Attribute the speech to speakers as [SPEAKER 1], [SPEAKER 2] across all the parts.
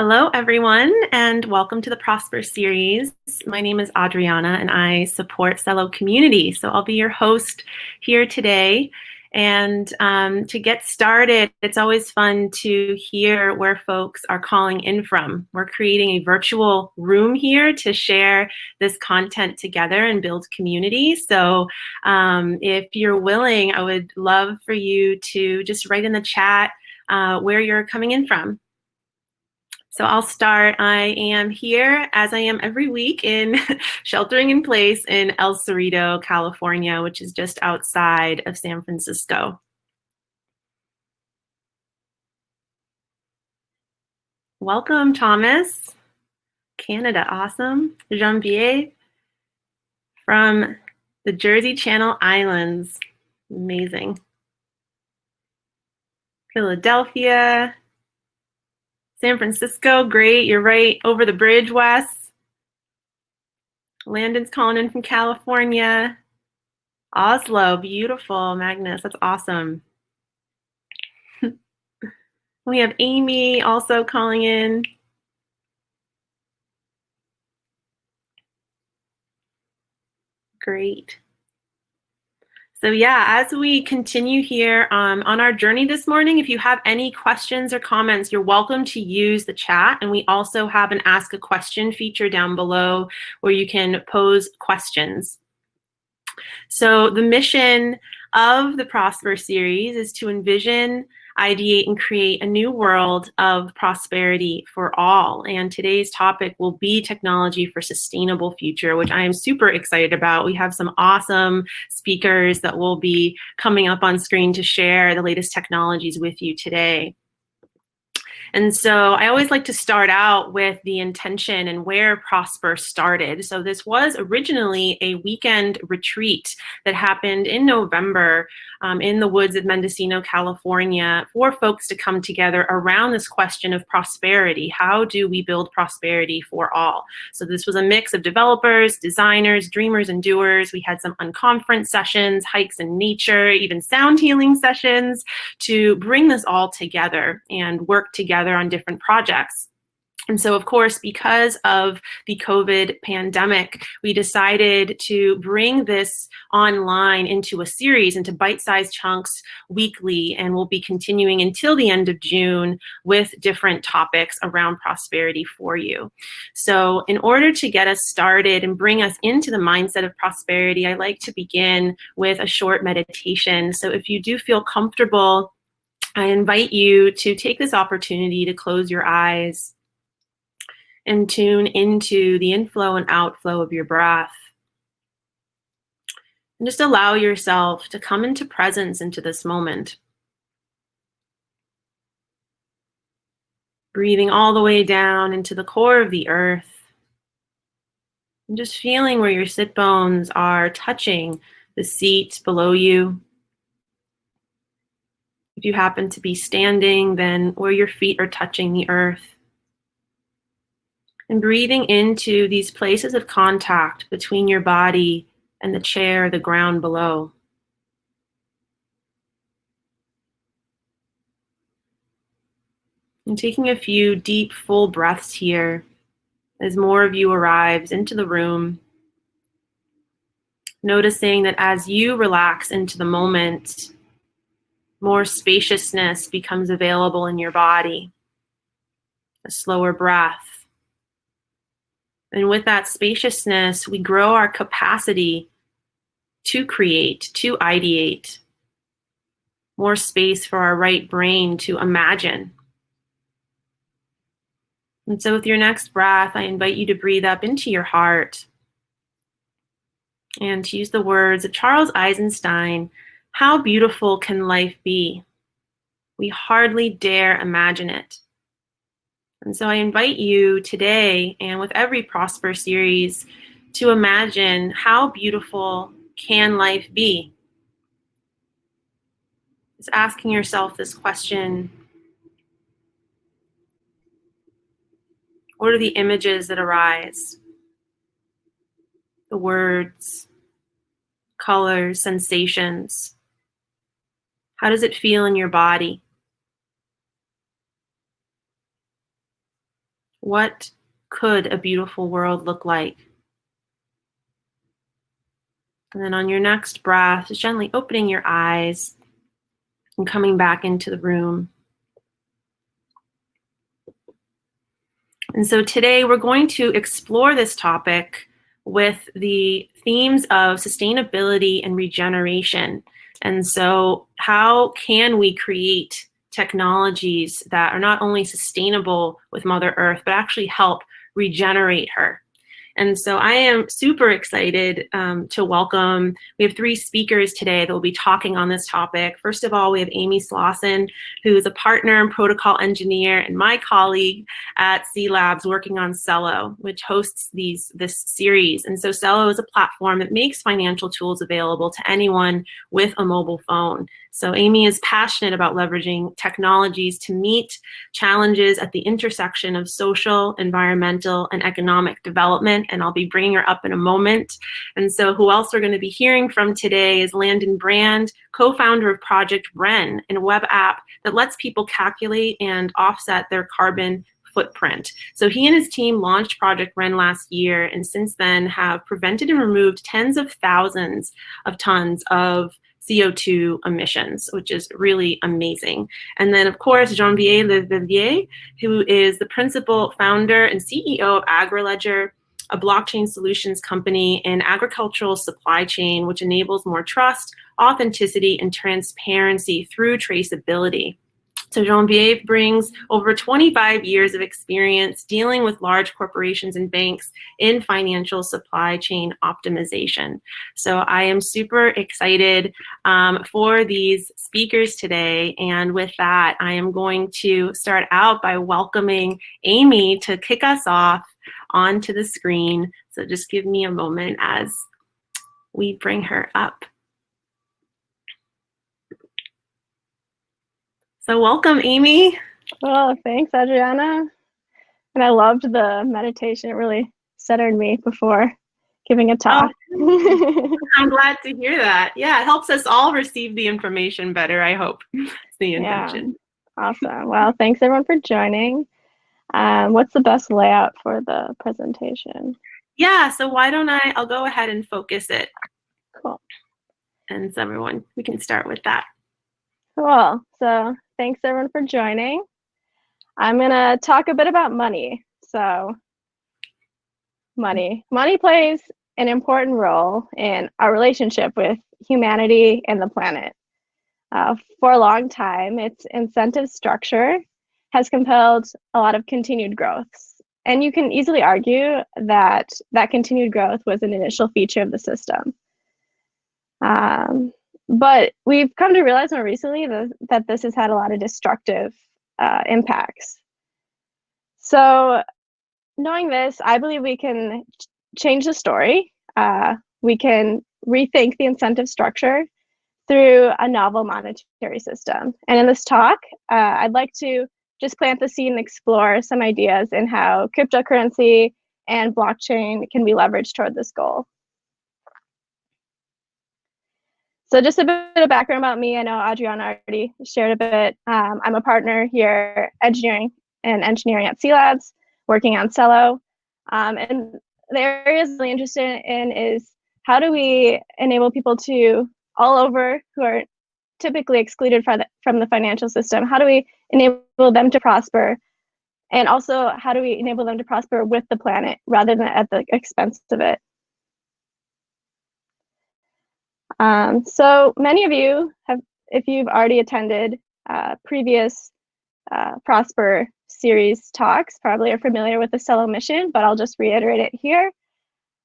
[SPEAKER 1] Hello, everyone, and welcome to the Prosper series. My name is Adriana, and I support Celo community. So I'll be your host here today. And to get started, it's always fun to hear where folks are calling in from. We're creating a virtual room here to share this content together and build community. So if you're willing, I would love for you to just write in the chat where you're coming in from. So I'll start. I am here, as I am every week, in sheltering in place in El Cerrito, California, which is just outside of San Francisco. Welcome, Thomas. Canada, awesome. Jean-Pierre from the Jersey Channel Islands, amazing. Philadelphia. San Francisco, great. You're right over the bridge, Wes. Landon's calling in from California. Oslo, beautiful, Magnus. That's awesome. We have Amy also calling in. Great. So yeah, as we continue here on our journey this morning, if you have any questions or comments, you're welcome to use the chat. And we also have an Ask a Question feature down below where you can pose questions. So the mission of the Prosper series is to envision, ideate, and create a new world of prosperity for all. And today's topic will be technology for sustainable future, which I am super excited about. We have some awesome speakers that will be coming up on screen to share the latest technologies with you today. And so I always like to start out with the intention and where Prosper started. So this was originally a weekend retreat that happened in November in the woods of Mendocino, California, for folks to come together around this question of prosperity. How do we build prosperity for all? So this was a mix of developers, designers, dreamers, and doers. We had some unconference sessions, hikes in nature, even sound healing sessions to bring this all together and work together on different projects. And so, of course, because of the COVID pandemic, we decided to bring this online into a series, into bite-sized chunks weekly, and we'll be continuing until the end of June with different topics around prosperity for you. So in order to get us started and bring us into the mindset of prosperity, I like to begin with a short meditation. So if you do feel comfortable, I invite you to take this opportunity to close your eyes and tune into the inflow and outflow of your breath. And just allow yourself to come into presence into this moment. Breathing all the way down into the core of the earth. And just feeling where your sit bones are touching the seat below you. If you happen to be standing, then where your feet are touching the earth. And breathing into these places of contact between your body and the chair, the ground below. And taking a few deep, full breaths here as more of you arrives into the room. Noticing that as you relax into the moment, more spaciousness becomes available in your body. A slower breath. And with that spaciousness, we grow our capacity to create, to ideate. More space for our right brain to imagine. And so with your next breath, I invite you to breathe up into your heart and to use the words of Charles Eisenstein, "How beautiful can life be? We hardly dare imagine it." And so I invite you today, and with every Prosper series, to imagine how beautiful can life be? Just asking yourself this question. What are the images that arise? The words, colors, sensations. How does it feel in your body? What could a beautiful world look like? And then on your next breath, just gently opening your eyes and coming back into the room. And so today we're going to explore this topic with the themes of sustainability and regeneration. And so how can we create technologies that are not only sustainable with Mother Earth, but actually help regenerate her? And so I am super excited to welcome, we have 3 speakers today that will be talking on this topic. First of all, we have Amy Slawson, who is a partner and protocol engineer and my colleague at cLabs working on Celo, which hosts this series. And so Celo is a platform that makes financial tools available to anyone with a mobile phone. So Amy is passionate about leveraging technologies to meet challenges at the intersection of social, environmental, and economic development. And I'll be bringing her up in a moment. And so who else we're going to be hearing from today is Landon Brand, co-founder of Project Wren, a web app that lets people calculate and offset their carbon footprint. So he and his team launched Project Wren last year, and since then have prevented and removed tens of thousands of tons of CO2 emissions, which is really amazing. And then, of course, Jean-Pierre Levivier, who is the principal founder and CEO of AgriLedger, a blockchain solutions company in agricultural supply chain, which enables more trust, authenticity, and transparency through traceability. So Jean-Pierre brings over 25 years of experience dealing with large corporations and banks in financial supply chain optimization. So I am super excited for these speakers today. And with that, I am going to start out by welcoming Amy to kick us off onto the screen. So just give me a moment as we bring her up. So welcome, Amy.
[SPEAKER 2] Well, thanks, Adriana. And I loved the meditation. It really centered me before giving a talk.
[SPEAKER 1] Oh, I'm glad to hear that. Yeah, it helps us all receive the information better, I hope. It's the intention.
[SPEAKER 2] Yeah. Awesome. Well, thanks everyone for joining. What's the best layout for the presentation?
[SPEAKER 1] Yeah, so why don't I'll go ahead and focus it.
[SPEAKER 2] Cool.
[SPEAKER 1] And so everyone, we can start with that.
[SPEAKER 2] Cool. So thanks everyone for joining. I'm going to talk a bit about money. So money plays an important role in our relationship with humanity and the planet. For a long time, its incentive structure has compelled a lot of continued growth. And you can easily argue that that continued growth was an initial feature of the system. But we've come to realize more recently that this has had a lot of destructive impacts. So knowing this, I believe we can change the story. We can rethink the incentive structure through a novel monetary system. And in this talk, I'd like to just plant the seed and explore some ideas in how cryptocurrency and blockchain can be leveraged toward this goal. So just a bit of background about me. I know Adriana already shared a bit. I'm a partner here, engineering at cLabs, working on Celo. And the areas I'm really interested in is how do we enable people to all over who are typically excluded from the financial system, how do we enable them to prosper? And also, how do we enable them to prosper with the planet rather than at the expense of it? So many of you have, if you've already attended previous Prosper series talks, probably are familiar with the Celo mission, but I'll just reiterate it here.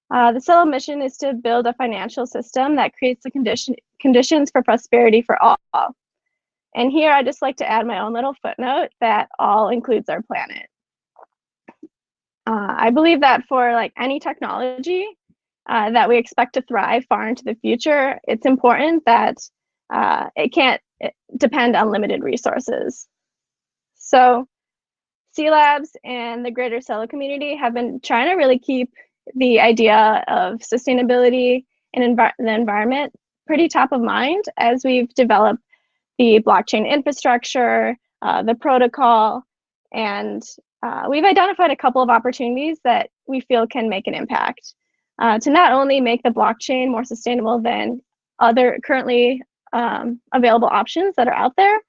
[SPEAKER 2] The Celo mission is to build a financial system that creates the conditions for prosperity for all. And here I just like to add my own little footnote that all includes our planet. I believe that for like any technology that we expect to thrive far into the future, it's important that it can't depend on limited resources. So cLabs and the greater Celo community have been trying to really keep the idea of sustainability and the environment pretty top of mind as we've developed the blockchain infrastructure, the protocol, and we've identified a couple of opportunities that we feel can make an impact to not only make the blockchain more sustainable than other currently available options that are out there,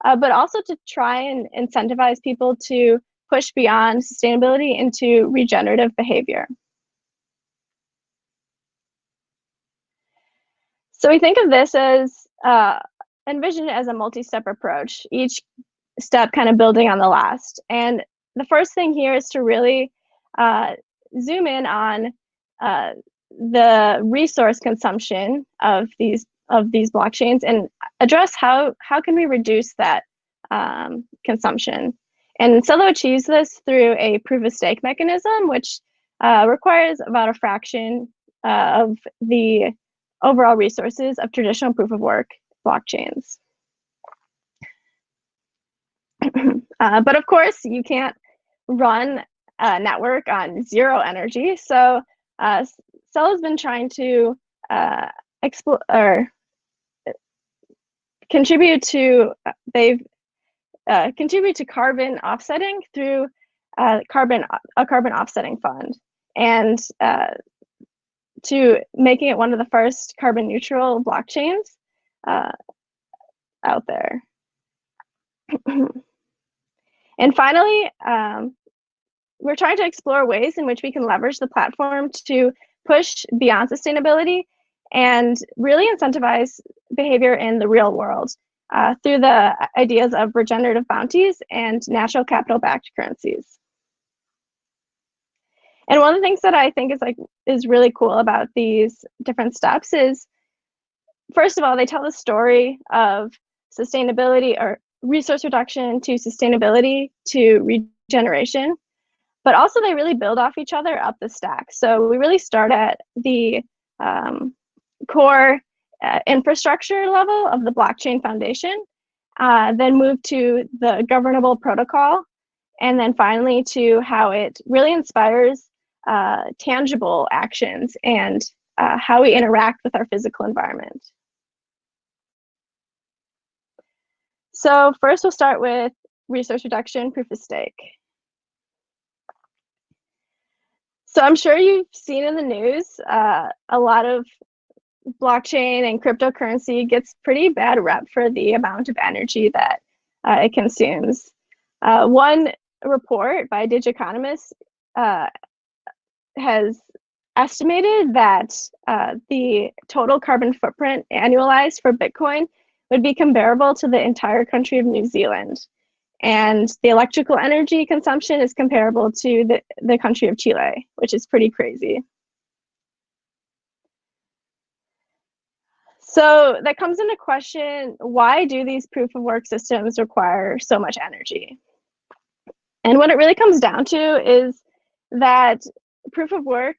[SPEAKER 2] but also to try and incentivize people to push beyond sustainability into regenerative behavior. So we think of this as, envision it as a multi-step approach, each step kind of building on the last. And the first thing here is to really zoom in on the resource consumption of these blockchains and address how can we reduce that consumption. And Celo achieves this through a proof of stake mechanism, which requires about a fraction of the overall resources of traditional proof of work blockchains. But of course, you can't run a network on zero energy. So Celo's been trying to contribute to carbon offsetting through a carbon offsetting fund, and to making it one of the first carbon neutral blockchains out there. And finally, we're trying to explore ways in which we can leverage the platform to push beyond sustainability and really incentivize behavior in the real world through the ideas of regenerative bounties and natural capital-backed currencies. And one of the things that I think is really cool about these different steps is, first of all, they tell the story of sustainability or resource reduction to sustainability to regeneration, but also they really build off each other up the stack. So we really start at the core infrastructure level of the blockchain foundation, then move to the governable protocol, and then finally to how it really inspires tangible actions and how we interact with our physical environment. So first we'll start with resource reduction proof of stake. So I'm sure you've seen in the news, a lot of blockchain and cryptocurrency gets pretty bad rep for the amount of energy that it consumes. One report by Digiconomist has estimated that the total carbon footprint annualized for Bitcoin would be comparable to the entire country of New Zealand. And the electrical energy consumption is comparable to the country of Chile, which is pretty crazy. So that comes into question, why do these proof of work systems require so much energy? And what it really comes down to is that proof of work,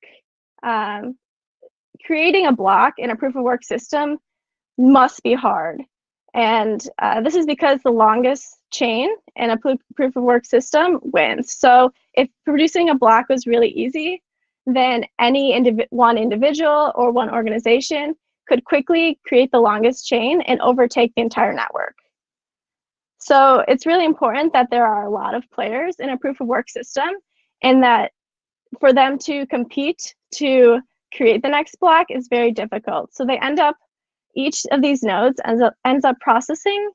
[SPEAKER 2] creating a block in a proof of work system must be hard. And this is because the longest chain in a proof of work system wins. So if producing a block was really easy, then any one individual or one organization could quickly create the longest chain and overtake the entire network. So it's really important that there are a lot of players in a proof of work system, and that for them to compete to create the next block is very difficult. So they end up, each of these nodes ends up processing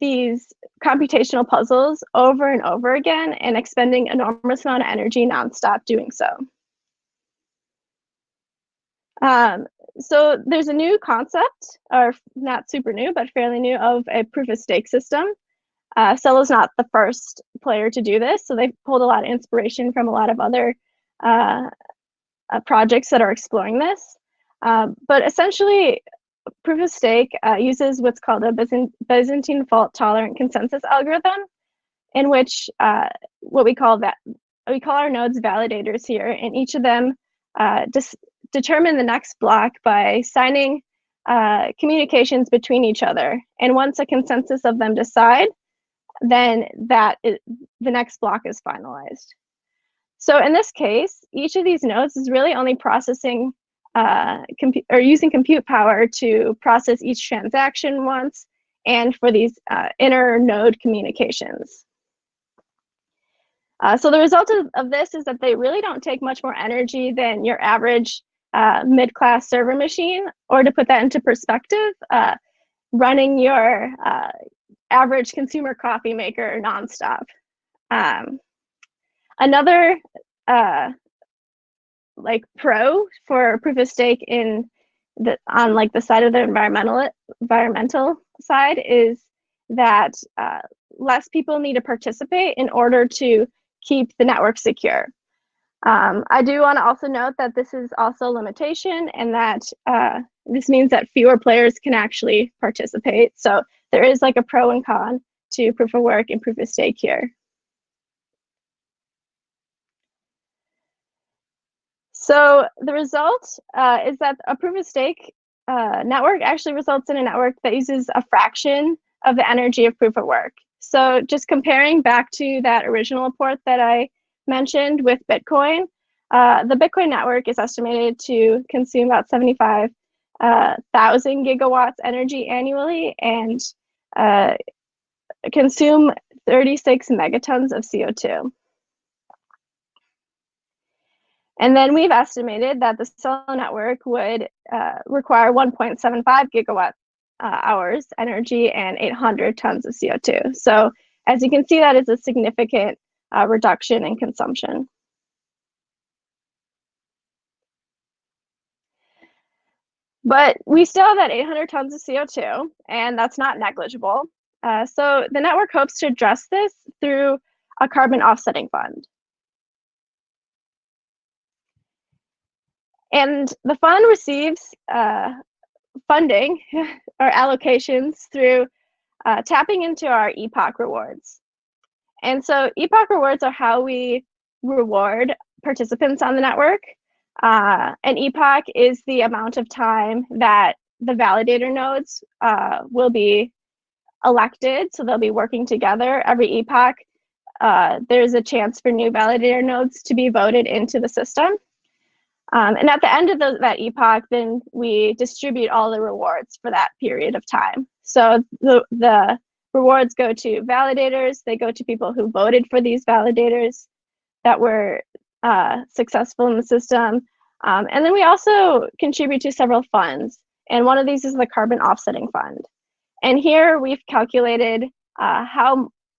[SPEAKER 2] these computational puzzles over and over again and expending enormous amount of energy nonstop doing so. So there's a new concept, or not super new, but fairly new, of a proof of stake system. Celo's not the first player to do this, so they've pulled a lot of inspiration from a lot of other projects that are exploring this. But essentially, proof of stake uses what's called a Byzantine fault-tolerant consensus algorithm, in which we call our nodes validators here, and each of them determine the next block by signing communications between each other. And once a consensus of them decide, then the next block is finalized. So in this case, each of these nodes is really only processing using compute power to process each transaction once, and for these inter-node communications. So the result of this is that they really don't take much more energy than your average mid-class server machine, or to put that into perspective, running your average consumer coffee maker nonstop. Another like pro for proof of stake on like the side of the environmental side is that less people need to participate in order to keep the network secure. I do want to also note that this is also a limitation, and that this means that fewer players can actually participate. So there is like a pro and con to proof of work and proof of stake here. So the result is that a proof of stake network actually results in a network that uses a fraction of the energy of proof of work. So just comparing back to that original report that I mentioned with Bitcoin, the Bitcoin network is estimated to consume about 75,000 gigawatts energy annually, and consume 36 megatons of CO2. And then we've estimated that the Celo network would require 1.75 gigawatt hours energy and 800 tons of CO2. So as you can see, that is a significant reduction in consumption. But we still have that 800 tons of CO2, and that's not negligible. So the network hopes to address this through a carbon offsetting fund. And the fund receives funding or allocations through tapping into our epoch rewards. And so epoch rewards are how we reward participants on the network. An epoch is the amount of time that the validator nodes will be elected. So they'll be working together. Every epoch, there's a chance for new validator nodes to be voted into the system. And at the end of that epoch, then we distribute all the rewards for that period of time. So the rewards go to validators. They go to people who voted for these validators that were successful in the system. And then we also contribute to several funds. And one of these is the Carbon Offsetting Fund. And here we've calculated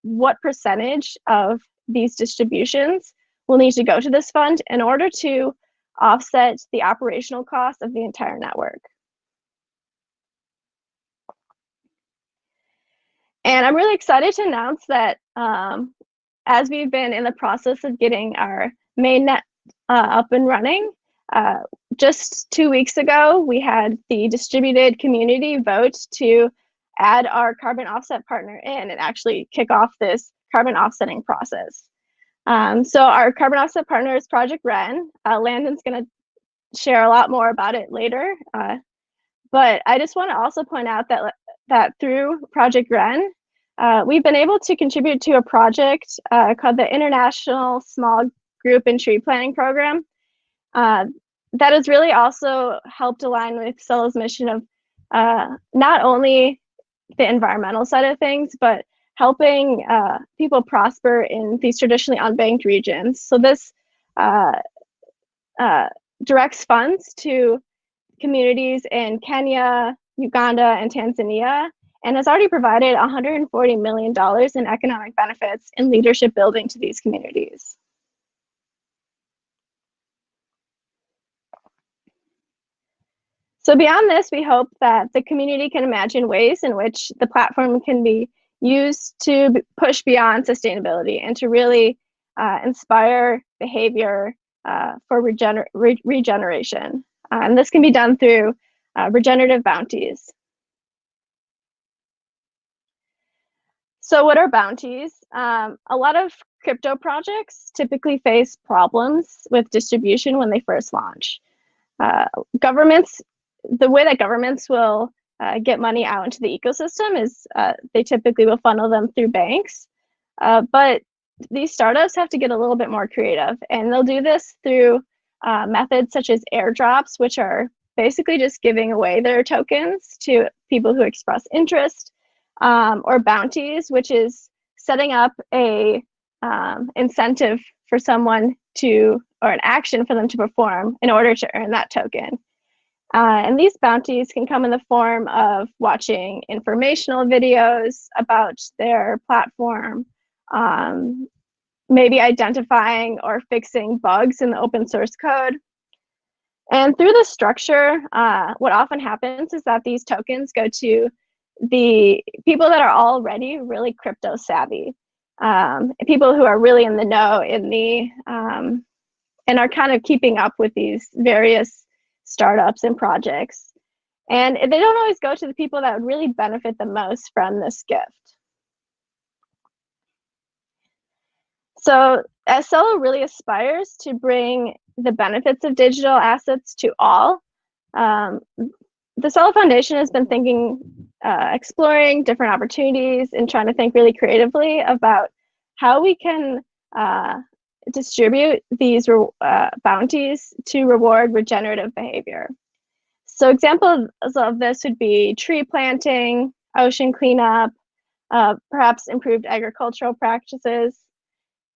[SPEAKER 2] what percentage of these distributions will need to go to this fund in order to offset the operational cost of the entire network. And I'm really excited to announce that as we've been in the process of getting our mainnet up and running, just 2 weeks ago, we had the distributed community vote to add our carbon offset partner in and actually kick off this carbon offsetting process. So our carbon offset partner is Project Wren. Landon's going to share a lot more about it later. But I just want to also point out that through Project Wren, we've been able to contribute to a project called the International Small Group and Tree Planting Program. That has really also helped align with Celo's mission of not only the environmental side of things, but helping people prosper in these traditionally unbanked regions. So this directs funds to communities in Kenya, Uganda, and Tanzania, and has already provided $140 million in economic benefits and leadership building to these communities. So beyond this, we hope that the community can imagine ways in which the platform can be used to push beyond sustainability and to really inspire behavior for regeneration. And this can be done through regenerative bounties. So what are bounties? A lot of crypto projects typically face problems with distribution when they first launch. The way that governments will get money out into the ecosystem is they typically will funnel them through banks. But these startups have to get a little bit more creative, and they'll do this through methods such as airdrops, which are basically just giving away their tokens to people who express interest, or bounties, which is setting up a incentive for someone to, or an action for them to perform in order to earn that token. And these bounties can come in the form of watching informational videos about their platform, maybe identifying or fixing bugs in the open source code. And through this structure, what often happens is that these tokens go to the people that are already really crypto savvy, people who are really in the know and are kind of keeping up with these various startups and projects. And they don't always go to the people that would really benefit the most from this gift. So as Celo really aspires to bring the benefits of digital assets to all, the Celo Foundation has been thinking, exploring different opportunities and trying to think really creatively about how we can distribute these bounties to reward regenerative behavior. So examples of this would be tree planting, ocean cleanup, perhaps improved agricultural practices.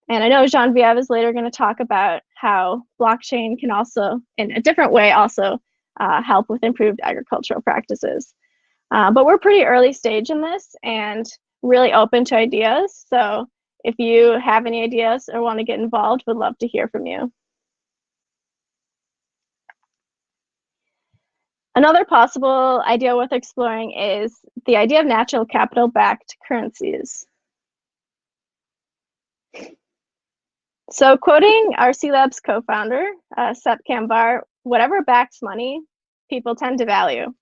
[SPEAKER 2] And I know Genevieve is later going to talk about how blockchain can also, in a different way, also help with improved agricultural practices. But we're pretty early stage in this and really open to ideas. So if you have any ideas or want to get involved, we'd love to hear from you. Another possible idea worth exploring is the idea of natural capital-backed currencies. So quoting our cLabs co-founder, Sep Kambar, whatever backs money, people tend to value.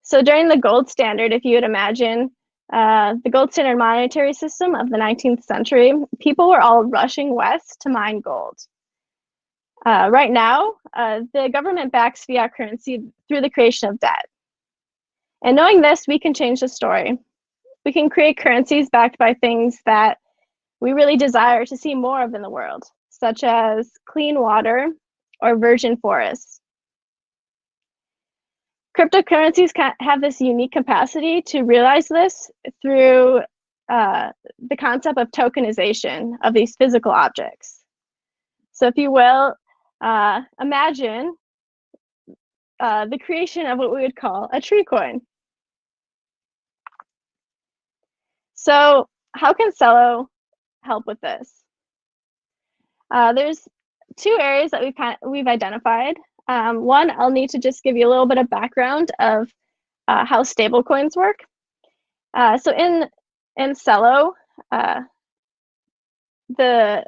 [SPEAKER 2] So during the gold standard, if you would imagine the gold standard monetary system of the 19th century, people were all rushing west to mine gold. Right now, the government backs fiat currency through the creation of debt. And knowing this, we can change the story. We can create currencies backed by things that we really desire to see more of in the world, such as clean water or virgin forests. Cryptocurrencies have this unique capacity to realize this through the concept of tokenization of these physical objects. So if you will, imagine the creation of what we would call a tree coin. So how can Celo help with this? There's two areas that we've identified. One, I'll need to just give you a little bit of background of how stablecoins work. So in Celo, the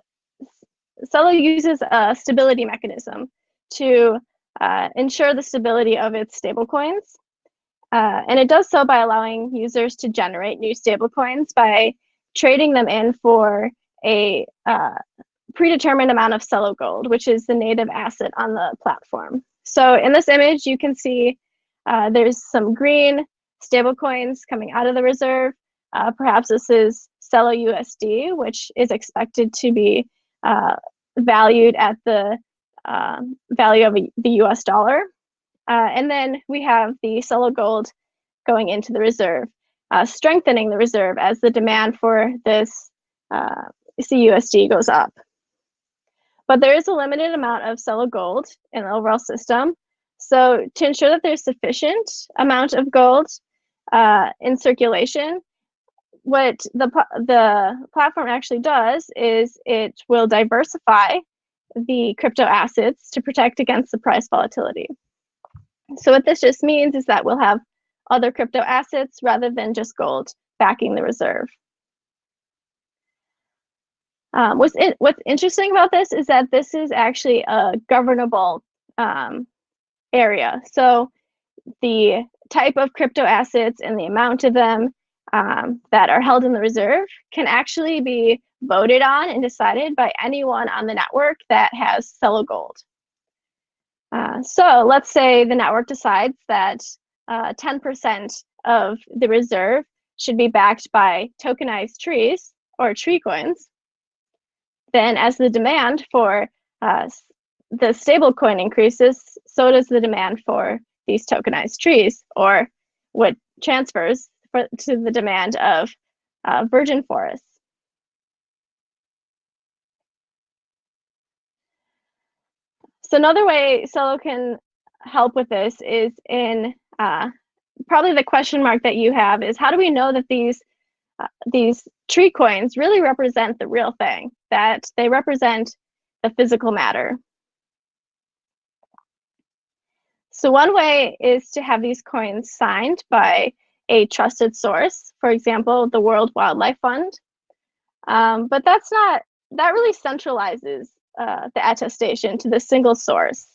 [SPEAKER 2] Celo uses a stability mechanism to ensure the stability of its stablecoins. And it does so by allowing users to generate new stablecoins by trading them in for a predetermined amount of Celo gold, which is the native asset on the platform. So in this image, you can see there's some green stablecoins coming out of the reserve. Perhaps this is Celo USD, which is expected to be valued at the value of the US dollar. And then we have the Celo gold going into the reserve, strengthening the reserve as the demand for this CUSD goes up. But there is a limited amount of Celo gold in the overall system. So to ensure that there's sufficient amount of gold in circulation, what the platform actually does is it will diversify the crypto assets to protect against the price volatility. So what this just means is that we'll have other crypto assets rather than just gold backing the reserve. What's interesting about this is that this is actually a governable area. So the type of crypto assets and the amount of them that are held in the reserve can actually be voted on and decided by anyone on the network that has Celo gold. So let's say the network decides that 10% of the reserve should be backed by tokenized trees or tree coins. Then as the demand for the stable coin increases, so does the demand for these tokenized trees, or what transfers to the demand of virgin forests. So another way Celo can help with this is in probably the question mark that you have is, how do we know that these tree coins really represent the real thing, that they represent the physical matter? So one way is to have these coins signed by a trusted source, for example, the World Wildlife Fund. But that really centralizes the attestation to the single source.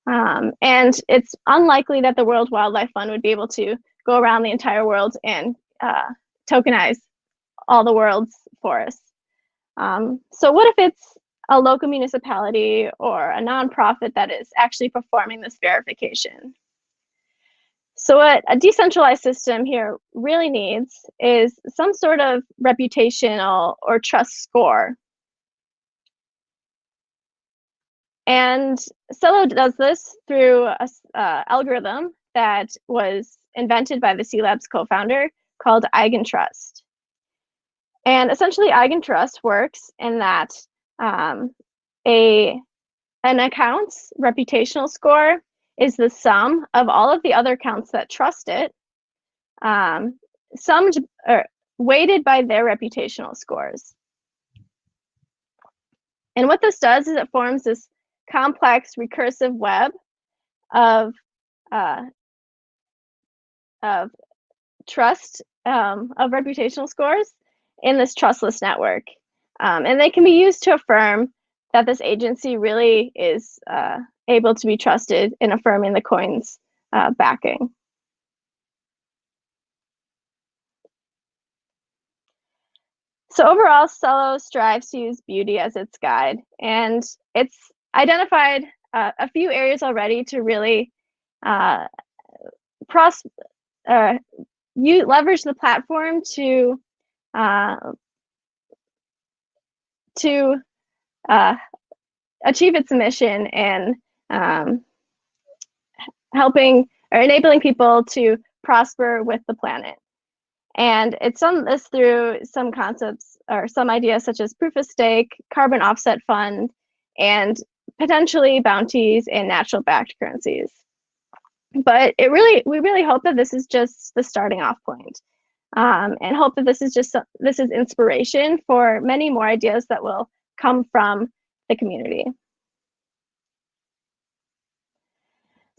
[SPEAKER 2] And it's unlikely that the World Wildlife Fund would be able to go around the entire world and tokenize all the world's forests. So what if it's a local municipality or a nonprofit that is actually performing this verification? So what a decentralized system here really needs is some sort of reputational or trust score. And Celo does this through an algorithm that was invented by the cLabs co-founder called eigentrust. And essentially, eigentrust works in that an account's reputational score is the sum of all of the other accounts that trust it, summed or weighted by their reputational scores. And what this does is it forms this complex recursive web of trust, of reputational scores in this trustless network. And they can be used to affirm that this agency really is able to be trusted in affirming the coin's backing. So overall, Celo strives to use beauty as its guide, and it's identified a few areas already to really leverage the platform to achieve its mission and helping or enabling people to prosper with the planet. And it's done this through some concepts or some ideas such as proof of stake, carbon offset fund, and potentially bounties and natural backed currencies. But we really hope that this is just the starting off point, and hope that this is inspiration for many more ideas that will come from the community.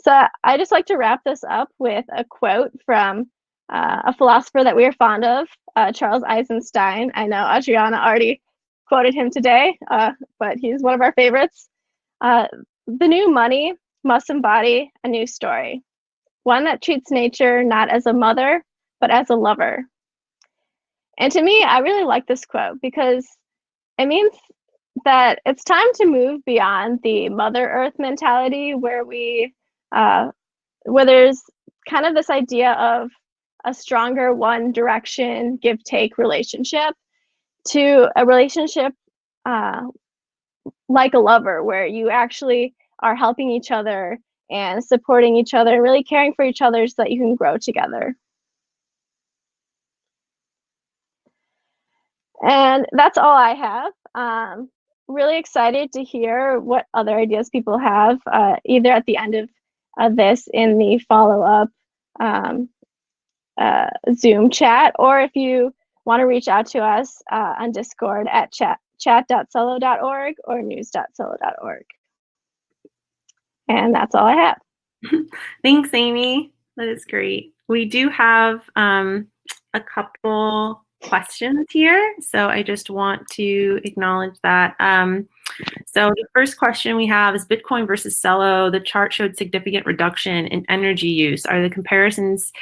[SPEAKER 2] So I just like to wrap this up with a quote from a philosopher that we are fond of, Charles Eisenstein. I know Adriana already quoted him today, but he's one of our favorites. The new money must embody a new story, one that treats nature not as a mother, but as a lover. And to me, I really like this quote because it means that it's time to move beyond the Mother Earth mentality where there's kind of this idea of a stronger one direction give take relationship to a relationship like a lover, where you actually are helping each other and supporting each other, really caring for each other so that you can grow together. And that's all I have. Really excited to hear what other ideas people have, either at the end of this in the follow-up Zoom chat, or if you want to reach out to us on Discord at chat.celo.org or news.celo.org. And that's all I have.
[SPEAKER 1] Thanks, Amy. That is great. We do have a couple questions here, so I just want to acknowledge that. So the first question we have is Bitcoin versus Celo. The chart showed significant reduction in energy use. Are the comparisons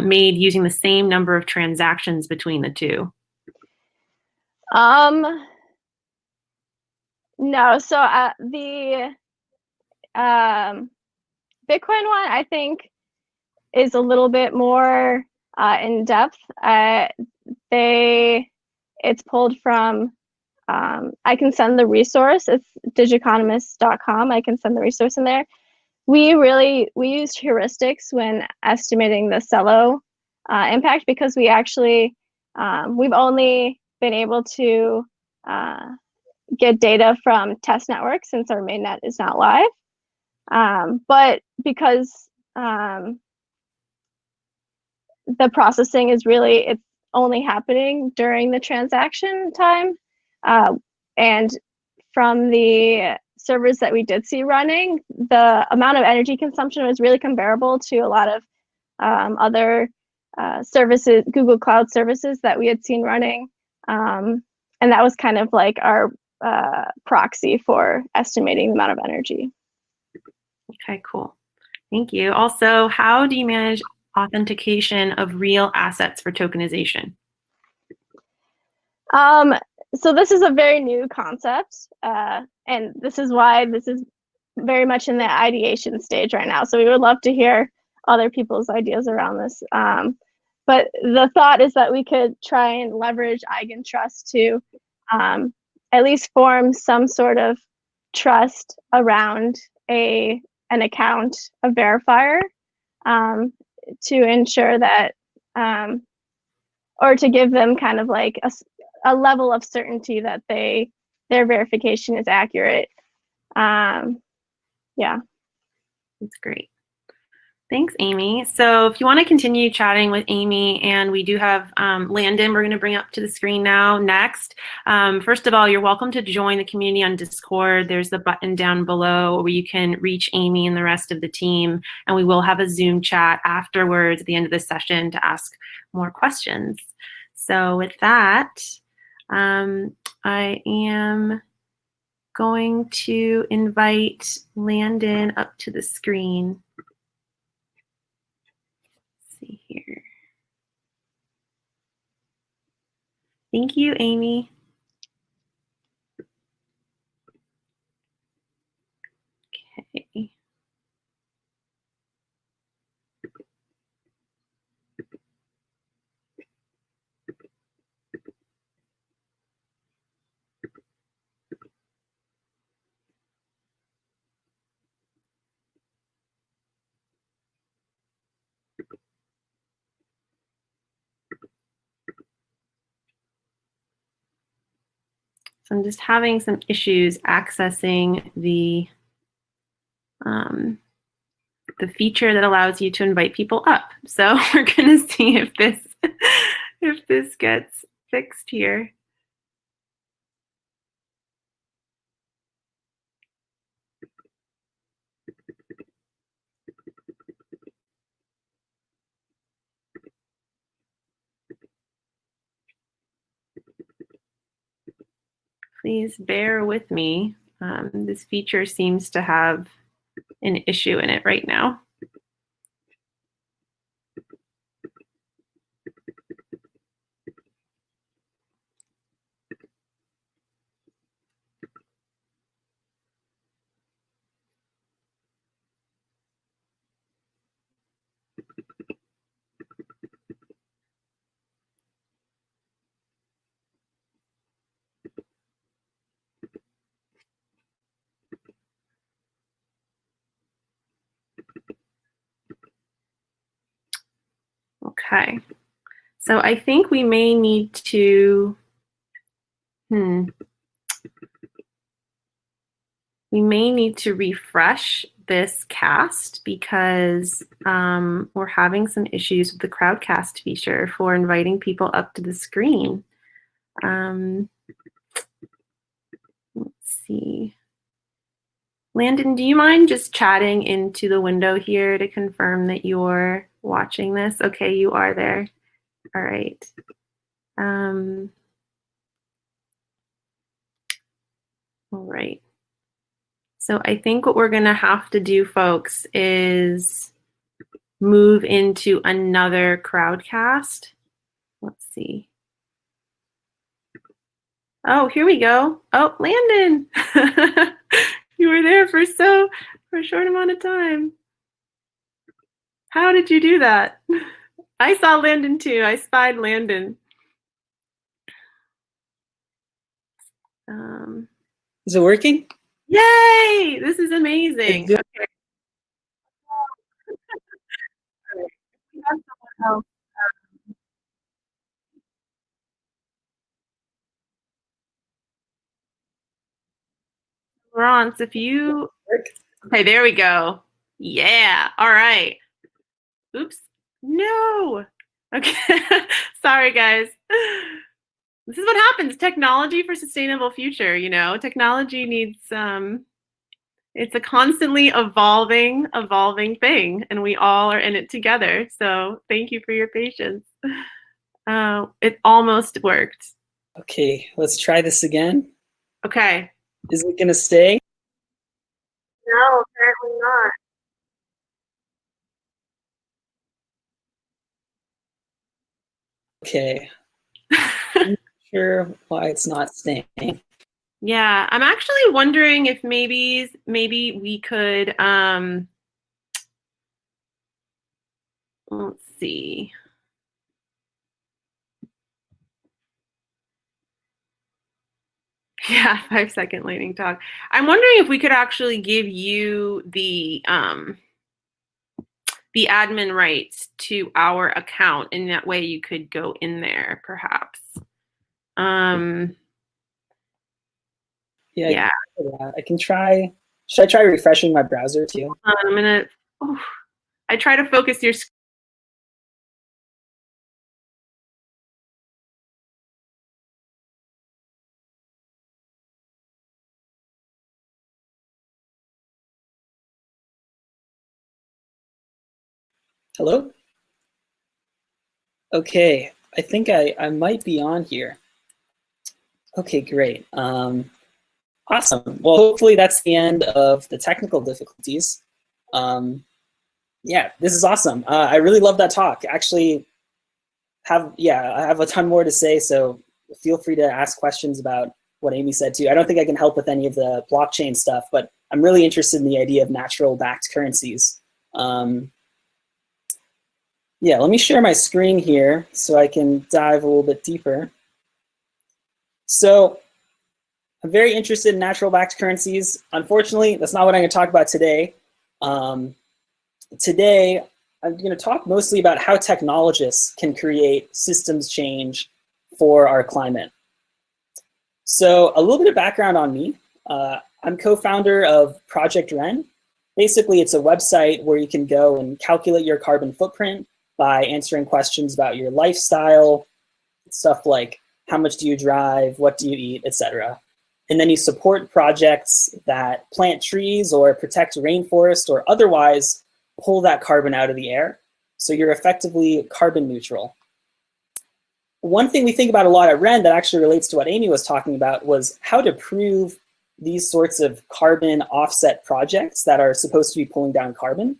[SPEAKER 1] made using the same number of transactions between the two?
[SPEAKER 2] No. So the Bitcoin one, I think, is a little bit more in depth. It's pulled from, I can send the resource. It's digiconomist.com. I can send the resource in there. We used heuristics when estimating the Celo impact, because we actually, we've only been able to get data from test networks since our mainnet is not live. But because the processing is really, it's only happening during the transaction time. And from the servers that we did see running, the amount of energy consumption was really comparable to a lot of other services, Google Cloud services that we had seen running. And that was kind of like our proxy for estimating the amount of energy.
[SPEAKER 1] Okay, cool. Thank you. Also, how do you manage authentication of real assets for tokenization?
[SPEAKER 2] So this is a very new concept, and this is why this is very much in the ideation stage right now. So we would love to hear other people's ideas around this. But the thought is that we could try and leverage eigentrust to at least form some sort of trust around an account, a verifier, to ensure that, or to give them kind of like a level of certainty that their verification is accurate. Yeah.
[SPEAKER 1] That's great. Thanks, Amy. So if you want to continue chatting with Amy, and we do have Landon, we're going to bring up to the screen now next. First of all, you're welcome to join the community on Discord. There's the button down below where you can reach Amy and the rest of the team, and we will have a Zoom chat afterwards at the end of the session to ask more questions. So with that, I am going to invite Landon up to the screen. See here. Thank you, Amy. Okay. So I'm just having some issues accessing the feature that allows you to invite people up. So we're going to see if this gets fixed here. Please bear with me. This feature seems to have an issue in it right now. Okay, so I think we may need to, we may need to refresh this cast because we're having some issues with the crowdcast feature for inviting people up to the screen. Let's see. Landon, do you mind just chatting into the window here to confirm that you're watching this? Okay, you are there. All right. All right. So I think what we're going to have to do, folks, is move into another crowdcast. Let's see. Oh, here we go. Oh, Landon. You were there for a short amount of time. How did you do that? I saw Landon too. I spied Landon.
[SPEAKER 3] Is it working?
[SPEAKER 1] Yay! This is amazing. Okay. We have someone else. Laurence, if you Okay, there we go. Yeah. All right. Oops. No. Okay. Sorry, guys. This is what happens. Technology for sustainable future, you know. Technology needs it's a constantly evolving thing, and we all are in it together. So thank you for your patience. It almost worked.
[SPEAKER 3] Okay, let's try this again.
[SPEAKER 1] Okay.
[SPEAKER 3] Is it gonna stay?
[SPEAKER 1] No, apparently not.
[SPEAKER 3] Okay, I'm not sure why it's not staying.
[SPEAKER 1] Yeah, I'm actually wondering if maybe we could let's see. Yeah, 5-second lightning talk. I'm wondering if we could actually give you the admin rights to our account, and that way you could go in there, perhaps.
[SPEAKER 3] Yeah, I can try. Should I try refreshing my browser too?
[SPEAKER 1] I'm gonna. Oh, I try to focus your screen.
[SPEAKER 3] Hello? Okay, I think I might be on here. Okay, great. Awesome. Well, hopefully that's the end of the technical difficulties. Yeah, this is awesome. I really love that talk. Actually, I have a ton more to say, so feel free to ask questions about what Amy said too. I don't think I can help with any of the blockchain stuff, but I'm really interested in the idea of natural backed currencies. Yeah, let me share my screen here so I can dive a little bit deeper. So I'm very interested in natural backed currencies. Unfortunately, that's not what I'm going to talk about today. Today, I'm going to talk mostly about how technologists can create systems change for our climate. So a little bit of background on me. I'm co-founder of Project Wren. Basically, it's a website where you can go and calculate your carbon footprint by answering questions about your lifestyle, stuff like how much do you drive, what do you eat, etc. And then you support projects that plant trees or protect rainforest or otherwise pull that carbon out of the air. So you're effectively carbon neutral. One thing we think about a lot at Wren that actually relates to what Amy was talking about was how to prove these sorts of carbon offset projects that are supposed to be pulling down carbon.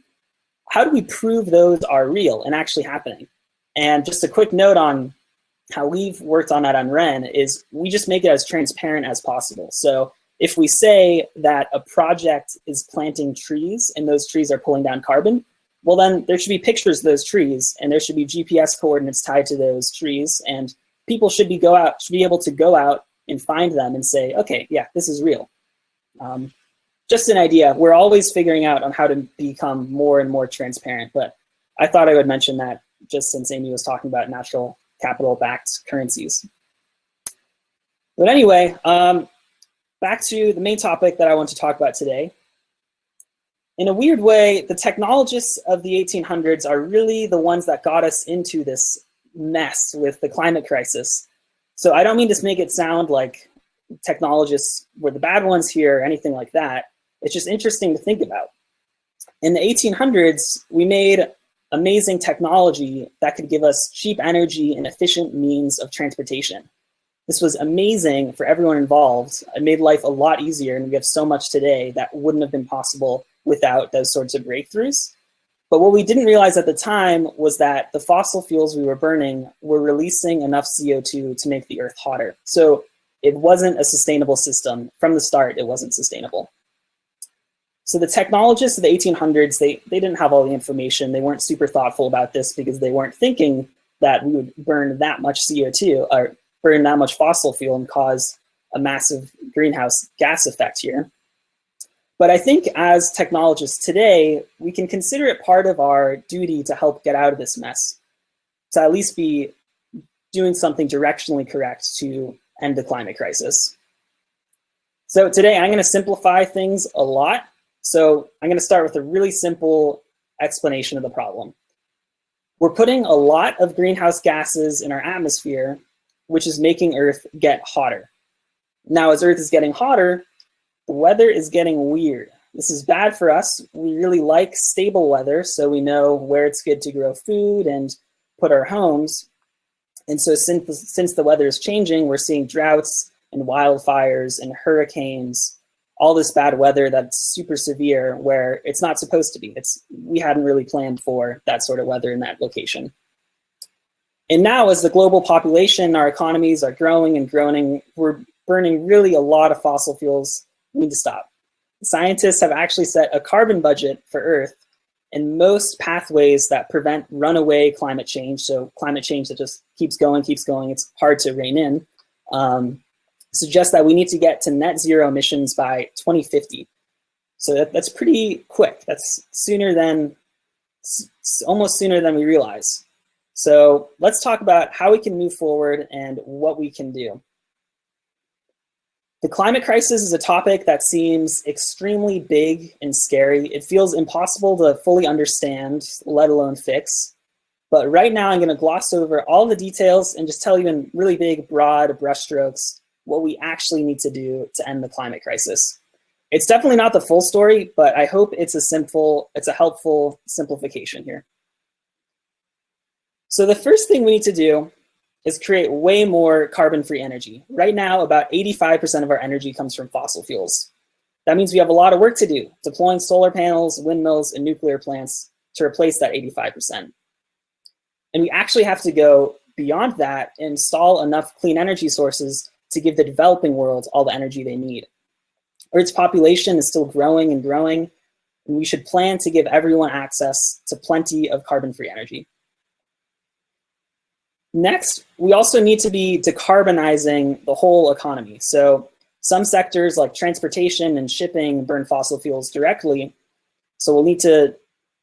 [SPEAKER 3] How do we prove those are real and actually happening? And just a quick note on how we've worked on that on Wren is we just make it as transparent as possible. So if we say that a project is planting trees and those trees are pulling down carbon, well then there should be pictures of those trees and there should be GPS coordinates tied to those trees, and people should be able to go out and find them and say, okay, yeah, this is real. Just an idea. We're always figuring out on how to become more and more transparent, but I thought I would mention that just since Amy was talking about natural capital-backed currencies. But anyway, back to the main topic that I want to talk about today. In a weird way, the technologists of the 1800s are really the ones that got us into this mess with the climate crisis. So I don't mean to make it sound like technologists were the bad ones here or anything like that. It's just interesting to think about. In the 1800s, we made amazing technology that could give us cheap energy and efficient means of transportation. This was amazing for everyone involved. It made life a lot easier, and we have so much today that wouldn't have been possible without those sorts of breakthroughs. But what we didn't realize at the time was that the fossil fuels we were burning were releasing enough CO2 to make the Earth hotter. So it wasn't a sustainable system. From the start, it wasn't sustainable. So the technologists of the 1800s, they didn't have all the information. They weren't super thoughtful about this because they weren't thinking that we would burn that much CO2 or burn that much fossil fuel and cause a massive greenhouse gas effect here. But I think as technologists today, we can consider it part of our duty to help get out of this mess, to at least be doing something directionally correct to end the climate crisis. So today I'm going to simplify things a lot. So I'm going to start with a really simple explanation of the problem. We're putting a lot of greenhouse gases in our atmosphere, which is making Earth get hotter. Now, as Earth is getting hotter, the weather is getting weird. This is bad for us. We really like stable weather, so we know where it's good to grow food and put our homes. And so since the weather is changing, we're seeing droughts and wildfires and hurricanes, all this bad weather that's super severe where it's not supposed to be. We hadn't really planned for that sort of weather in that location. And now as the global population, our economies are growing and growing, we're burning really a lot of fossil fuels. We need to stop. Scientists have actually set a carbon budget for Earth, and most pathways that prevent runaway climate change, so climate change that just keeps going, it's hard to rein in, suggest that we need to get to net zero emissions by 2050. So that's pretty quick. That's almost sooner than we realize. So let's talk about how we can move forward and what we can do. The climate crisis is a topic that seems extremely big and scary. It feels impossible to fully understand, let alone fix. But right now I'm going to gloss over all the details and just tell you in really big, broad brushstrokes what we actually need to do to end the climate crisis. It's definitely not the full story, but I hope it's a helpful simplification here. So the first thing we need to do is create way more carbon-free energy. Right now, about 85% of our energy comes from fossil fuels. That means we have a lot of work to do, deploying solar panels, windmills, and nuclear plants to replace that 85%. And we actually have to go beyond that and install enough clean energy sources to give the developing world all the energy they need. Earth's population is still growing and growing, and we should plan to give everyone access to plenty of carbon-free energy. Next, we also need to be decarbonizing the whole economy. So some sectors like transportation and shipping burn fossil fuels directly. So we'll need to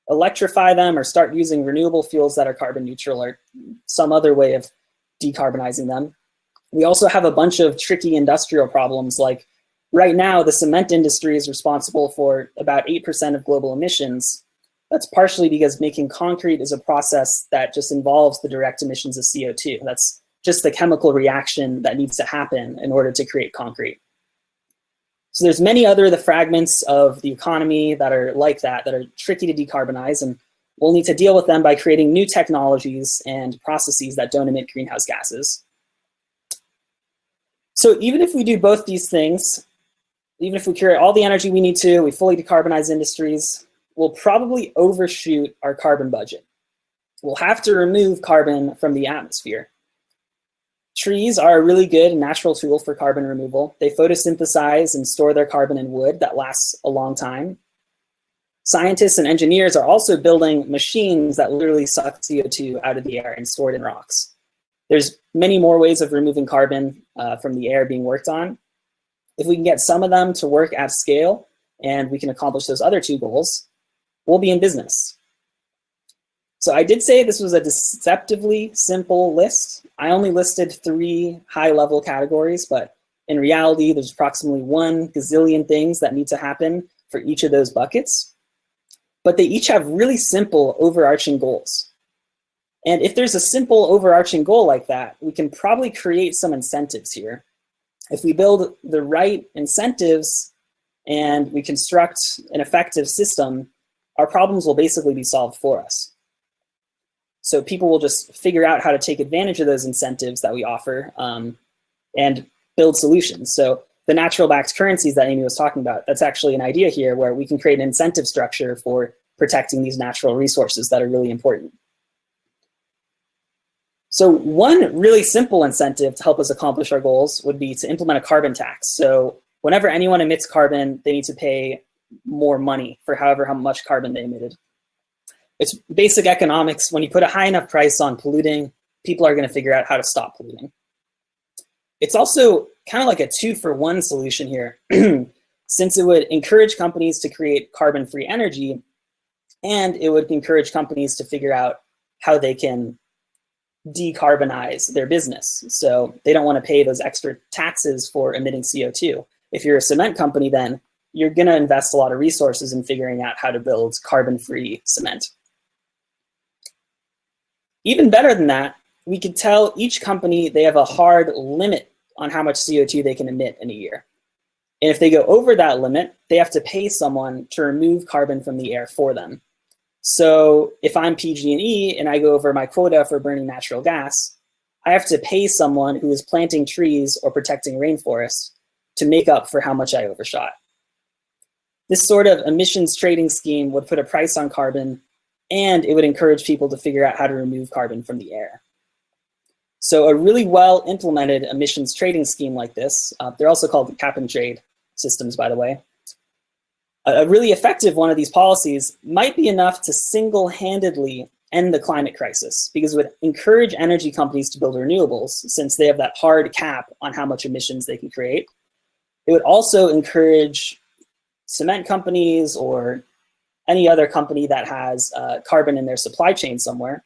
[SPEAKER 3] electrify them or start using renewable fuels that are carbon neutral or some other way of decarbonizing them. We also have a bunch of tricky industrial problems, like right now the cement industry is responsible for about 8% of global emissions. That's partially because making concrete is a process that just involves the direct emissions of CO2. That's just the chemical reaction that needs to happen in order to create concrete. So there's many other the fragments of the economy that are like that are tricky to decarbonize, and we'll need to deal with them by creating new technologies and processes that don't emit greenhouse gases. So even if we do both these things, even if we create all the energy we need to, we fully decarbonize industries, we'll probably overshoot our carbon budget. We'll have to remove carbon from the atmosphere. Trees are a really good and natural tool for carbon removal. They photosynthesize and store their carbon in wood that lasts a long time. Scientists and engineers are also building machines that literally suck CO2 out of the air and store it in rocks. There's many more ways of removing carbon from the air being worked on. If we can get some of them to work at scale and we can accomplish those other two goals, we'll be in business. So I did say this was a deceptively simple list. I only listed 3 high-level categories, but in reality, there's approximately 1 gazillion things that need to happen for each of those buckets. But they each have really simple overarching goals. And if there's a simple overarching goal like that, we can probably create some incentives here. If we build the right incentives and we construct an effective system, our problems will basically be solved for us. So people will just figure out how to take advantage of those incentives that we offer and build solutions. So the natural-backed currencies that Amy was talking about, that's actually an idea here where we can create an incentive structure for protecting these natural resources that are really important. So one really simple incentive to help us accomplish our goals would be to implement a carbon tax. So whenever anyone emits carbon, they need to pay more money for how much carbon they emitted. It's basic economics. When you put a high enough price on polluting, people are going to figure out how to stop polluting. It's also kind of like a 2-for-1 solution here, since it would encourage companies to create carbon-free energy, and it would encourage companies to figure out how they can decarbonize their business. So they don't want to pay those extra taxes for emitting CO2. If you're a cement company, then you're going to invest a lot of resources in figuring out how to build carbon-free cement. Even better than that, we could tell each company they have a hard limit on how much CO2 they can emit in a year. And if they go over that limit, they have to pay someone to remove carbon from the air for them. So if I'm PG&E and I go over my quota for burning natural gas, I have to pay someone who is planting trees or protecting rainforests to make up for how much I overshot. This sort of emissions trading scheme would put a price on carbon, and it would encourage people to figure out how to remove carbon from the air. So a really well implemented emissions trading scheme like this, they're also called cap and trade systems, by the way. A really effective one of these policies might be enough to single-handedly end the climate crisis, because it would encourage energy companies to build renewables since they have that hard cap on how much emissions they can create. It would also encourage cement companies or any other company that has carbon in their supply chain somewhere.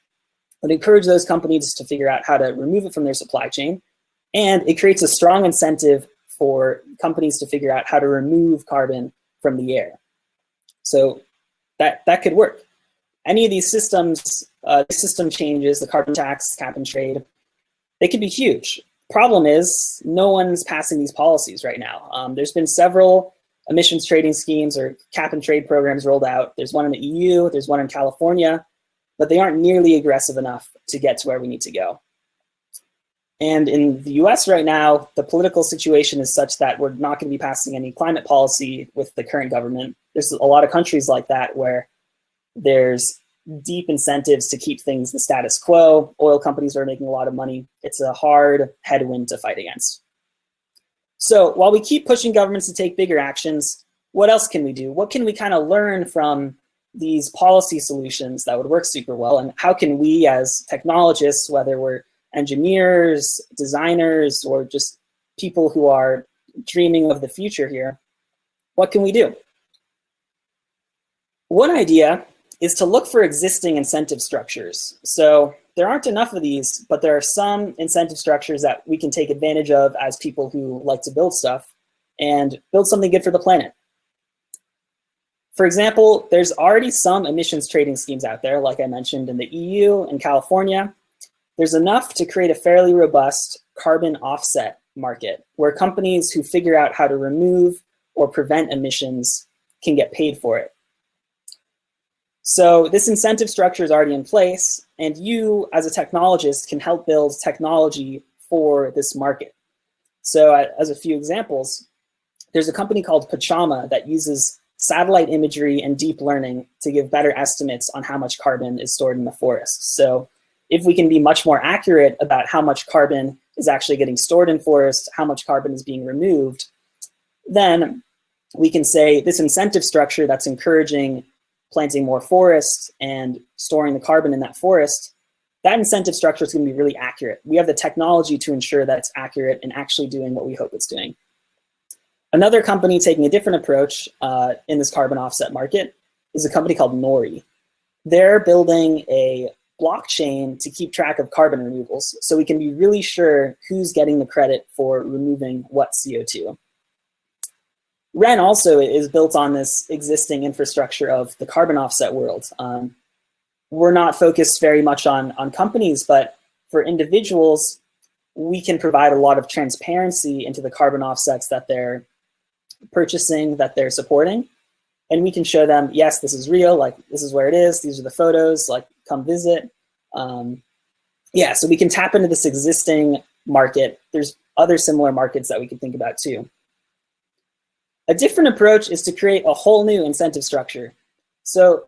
[SPEAKER 3] It would encourage those companies to figure out how to remove it from their supply chain. And it creates a strong incentive for companies to figure out how to remove carbon from the air. So that could work. Any of these systems, system changes, the carbon tax, cap and trade, they could be huge. Problem is, no one's passing these policies right now. There's been several emissions trading schemes or cap and trade programs rolled out. There's one in the EU, there's one in California, but they aren't nearly aggressive enough to get to where we need to go. And in the US right now, the political situation is such that we're not going to be passing any climate policy with the current government. There's a lot of countries like that where there's deep incentives to keep things the status quo. Oil companies are making a lot of money. It's a hard headwind to fight against. So while we keep pushing governments to take bigger actions, what else can we do? What can we kind of learn from these policy solutions that would work super well? And how can we as technologists, whether we're engineers, designers, or just people who are dreaming of the future here, what can we do? One idea is to look for existing incentive structures. So there aren't enough of these, but there are some incentive structures that we can take advantage of as people who like to build stuff and build something good for the planet. For example, there's already some emissions trading schemes out there, like I mentioned, in the EU and California. There's enough to create a fairly robust carbon offset market where companies who figure out how to remove or prevent emissions can get paid for it. So this incentive structure is already in place, and you as a technologist can help build technology for this market. So as a few examples, there's a company called Pachama that uses satellite imagery and deep learning to give better estimates on how much carbon is stored in the forest. So if we can be much more accurate about how much carbon is actually getting stored in forests, how much carbon is being removed, then we can say this incentive structure that's encouraging planting more forests and storing the carbon in that forest, that incentive structure is going to be really accurate. We have the technology to ensure that it's accurate and actually doing what we hope it's doing. Another company taking a different approach in this carbon offset market is a company called Nori. They're building a blockchain to keep track of carbon removals, so we can be really sure who's getting the credit for removing what CO2. Wren also is built on this existing infrastructure of the carbon offset world. We're not focused very much on companies, but for individuals, we can provide a lot of transparency into the carbon offsets that they're purchasing, that they're supporting. And we can show them, yes, this is real, like this is where it is, these are the photos, like come visit. Yeah, so we can tap into this existing market. There's other similar markets that we can think about too. A different approach is to create a whole new incentive structure. So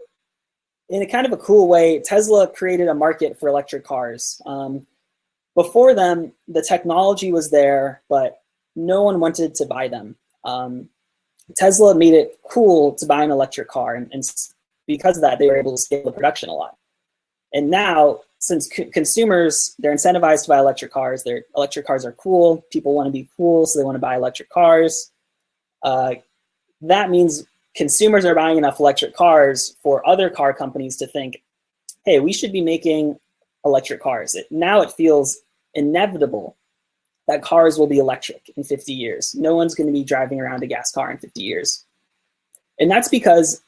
[SPEAKER 3] in a kind of a cool way, Tesla created a market for electric cars. Before them, the technology was there, but no one wanted to buy them. Tesla made it cool to buy an electric car, and because of that, they were able to scale the production a lot. And now, since consumers, they're incentivized to buy electric cars, their electric cars are cool, people want to be cool, so they want to buy electric cars. That means consumers are buying enough electric cars for other car companies to think, hey, we should be making electric cars. Now it feels inevitable that cars will be electric in 50 years. No one's going to be driving around a gas car in 50 years. And that's because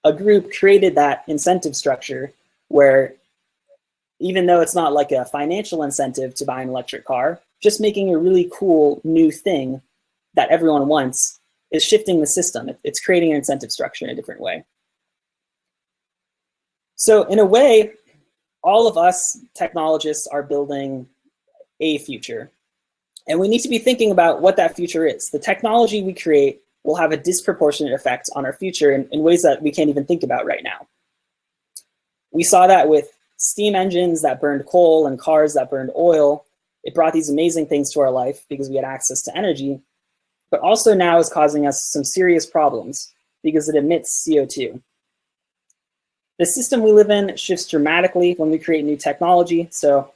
[SPEAKER 3] a group created that incentive structure where even though it's not like a financial incentive to buy an electric car, just making a really cool new thing that everyone wants is shifting the system. It's creating an incentive structure in a different way. So in a way, all of us technologists are building a future. And we need to be thinking about what that future is. The technology we create will have a disproportionate effect on our future in ways that we can't even think about right now. We saw that with steam engines that burned coal and cars that burned oil. It brought these amazing things to our life because we had access to energy, but also now is causing us some serious problems because it emits CO2. The system we live in shifts dramatically when we create new technology, so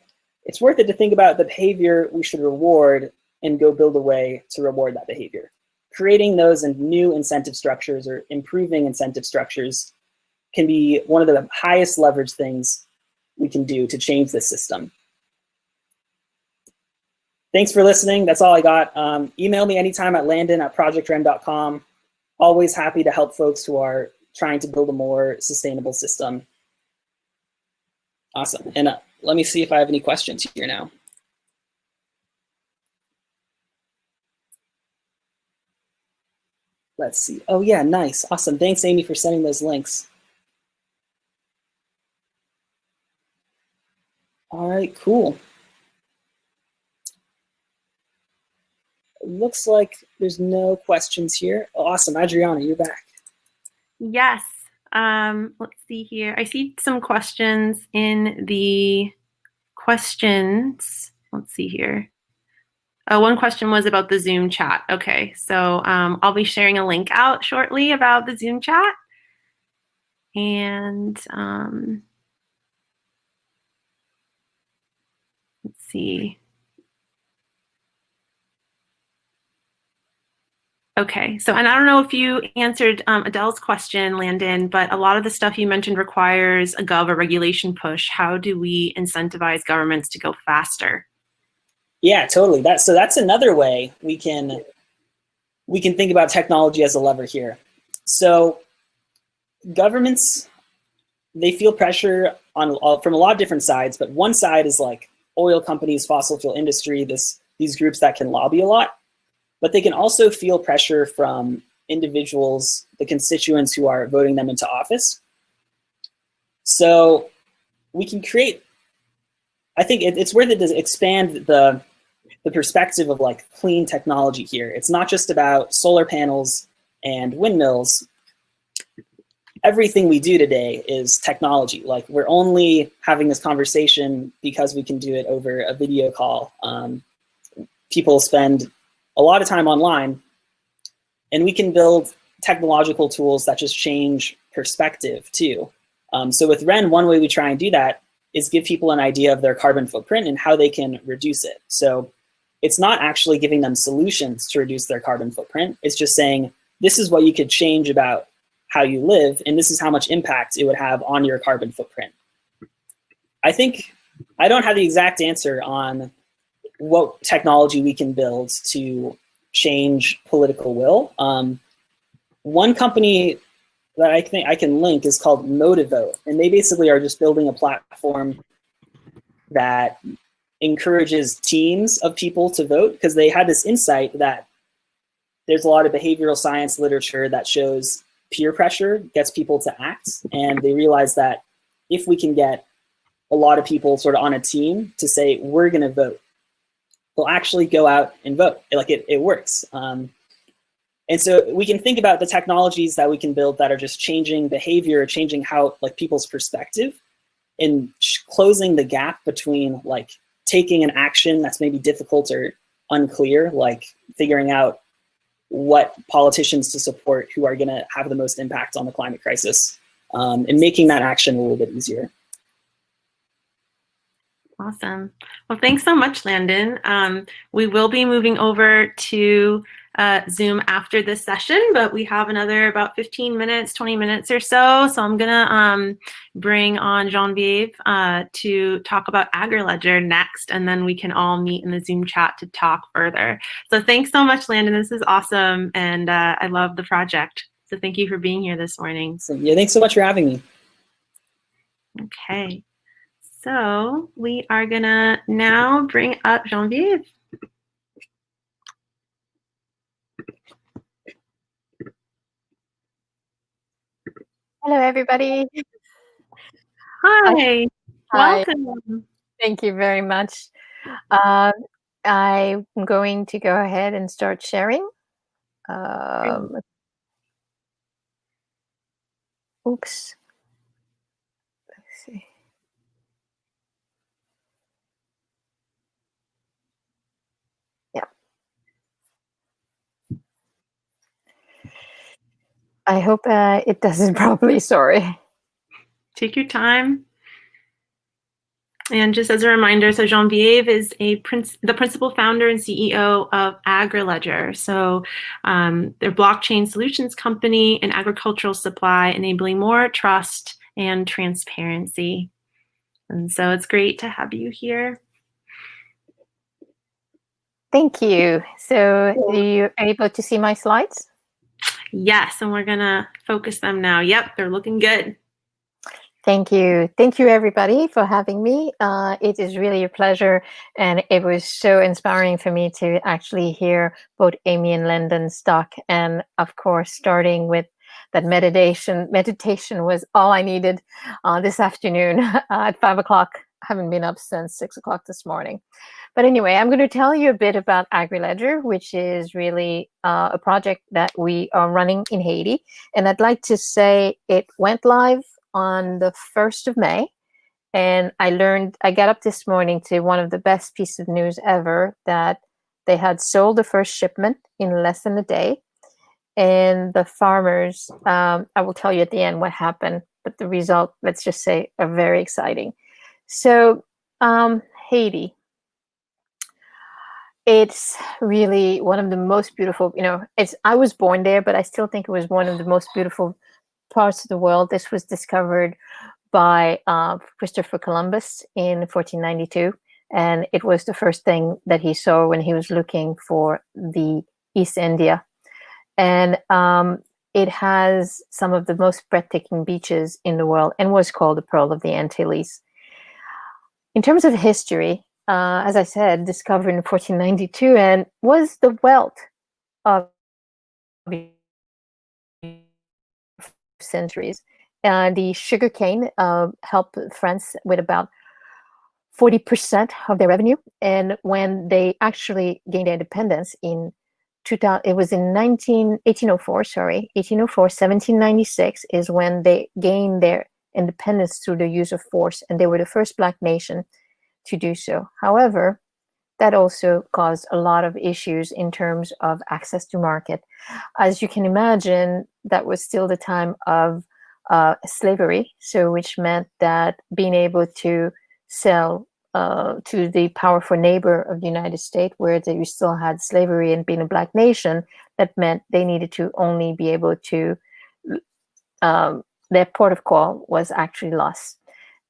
[SPEAKER 3] it's worth it to think about the behavior we should reward and go build a way to reward that behavior. Creating those and new incentive structures or improving incentive structures can be one of the highest leverage things we can do to change this system. Thanks for listening. That's all I got. Email me anytime at landon@projectwren.com. Always happy to help folks who are trying to build a more sustainable system. Awesome. And let me see if I have any questions here now. Let's see. Oh yeah, nice. Awesome. Thanks, Amy, for sending those links. All right, cool. It looks like there's no questions here. Oh, awesome. Adriana, you're back.
[SPEAKER 1] Yes. Let's see here. I see some questions in the questions. Let's see here. One question was about the Zoom chat. Okay, so I'll be sharing a link out shortly about the Zoom chat. And let's see. Okay, so, and I don't know if you answered Adele's question, Landon, but a lot of the stuff you mentioned requires a gov or regulation push. How do we incentivize governments to go faster?
[SPEAKER 3] Yeah, totally. So that's another way we can think about technology as a lever here. So governments, they feel pressure from a lot of different sides, but one side is like oil companies, fossil fuel industry, these groups that can lobby a lot. But they can also feel pressure from individuals, the constituents who are voting them into office. So we can create, I think it's worth it to expand the perspective of like clean technology here. It's not just about solar panels and windmills. Everything we do today is technology. Like we're only having this conversation because we can do it over a video call. People spend a lot of time online, and we can build technological tools that just change perspective too. So with Wren, one way we try and do that is give people an idea of their carbon footprint and how they can reduce it. So it's not actually giving them solutions to reduce their carbon footprint. It's just saying, this is what you could change about how you live, and this is how much impact it would have on your carbon footprint. I think I don't have the exact answer on what technology we can build to change political will. One company that I think I can link is called Motivote, and they basically are just building a platform that encourages teams of people to vote, because they had this insight that there's a lot of behavioral science literature that shows peer pressure gets people to act, and they realized that if we can get a lot of people sort of on a team to say, we're gonna vote, they'll actually go out and vote. Like it works. And so we can think about the technologies that we can build that are just changing behavior, changing how like people's perspective, and closing the gap between like taking an action that's maybe difficult or unclear, like figuring out what politicians to support who are gonna have the most impact on the climate crisis, and making that action a little bit easier.
[SPEAKER 1] Awesome. Well, thanks so much, Landon. We will be moving over to Zoom after this session, but we have another about 15 minutes, 20 minutes or so. So I'm gonna bring on Genevieve to talk about AgriLedger next, and then we can all meet in the Zoom chat to talk further. So thanks so much, Landon. This is awesome, and I love the project. So thank you for being here this morning.
[SPEAKER 3] So, yeah, thanks so much for having me.
[SPEAKER 1] Okay, so we are gonna now bring up Geneviève.
[SPEAKER 4] Hello, everybody.
[SPEAKER 1] Hi,
[SPEAKER 4] Hi.
[SPEAKER 1] welcome.
[SPEAKER 4] Thank you very much. I'm going to go ahead and start sharing. Oops. Let's see. Yeah. I hope it does it properly. Sorry.
[SPEAKER 1] Take your time. And just as a reminder, so Geneviève is the principal founder and CEO of AgriLedger. So they're blockchain solutions company and agricultural supply, enabling more trust and transparency. And so it's great to have you here.
[SPEAKER 4] Thank you. So are you able to see my slides?
[SPEAKER 1] Yes, and we're gonna focus them now. Yep, they're looking good.
[SPEAKER 4] Thank you. Thank you, everybody, for having me. It is really a pleasure, and it was so inspiring for me to actually hear both Amy and Landon's talk, and of course, starting with that meditation. Meditation was all I needed this afternoon at 5 o'clock. I haven't been up since 6 o'clock this morning. But anyway, I'm going to tell you a bit about AgriLedger, which is really a project that we are running in Haiti. And I'd like to say it went live on the 1st of May. And I got up this morning to one of the best pieces of news ever, that they had sold the first shipment in less than a day. And the farmers, I will tell you at the end what happened, but the result, let's just say, are very exciting. So Haiti, it's really one of the most beautiful, I was born there, but I still think it was one of the most beautiful parts of the world. This was discovered by Christopher Columbus in 1492, and it was the first thing that he saw when he was looking for the East India. And it has some of the most breathtaking beaches in the world, and was called the Pearl of the Antilles. In terms of history, as I said, discovered in 1492, and was the wealth of centuries. The sugarcane helped France with about 40% of their revenue. And when they actually gained their independence in 2000, it was in 1804, 1796 is when they gained their independence through the use of force. And they were the first Black nation to do so. However, that also caused a lot of issues in terms of access to market. As you can imagine, that was still the time of slavery, so which meant that being able to sell to the powerful neighbor of the United States, where you still had slavery and being a Black nation, that meant they needed to only be able to, their port of call was actually lost.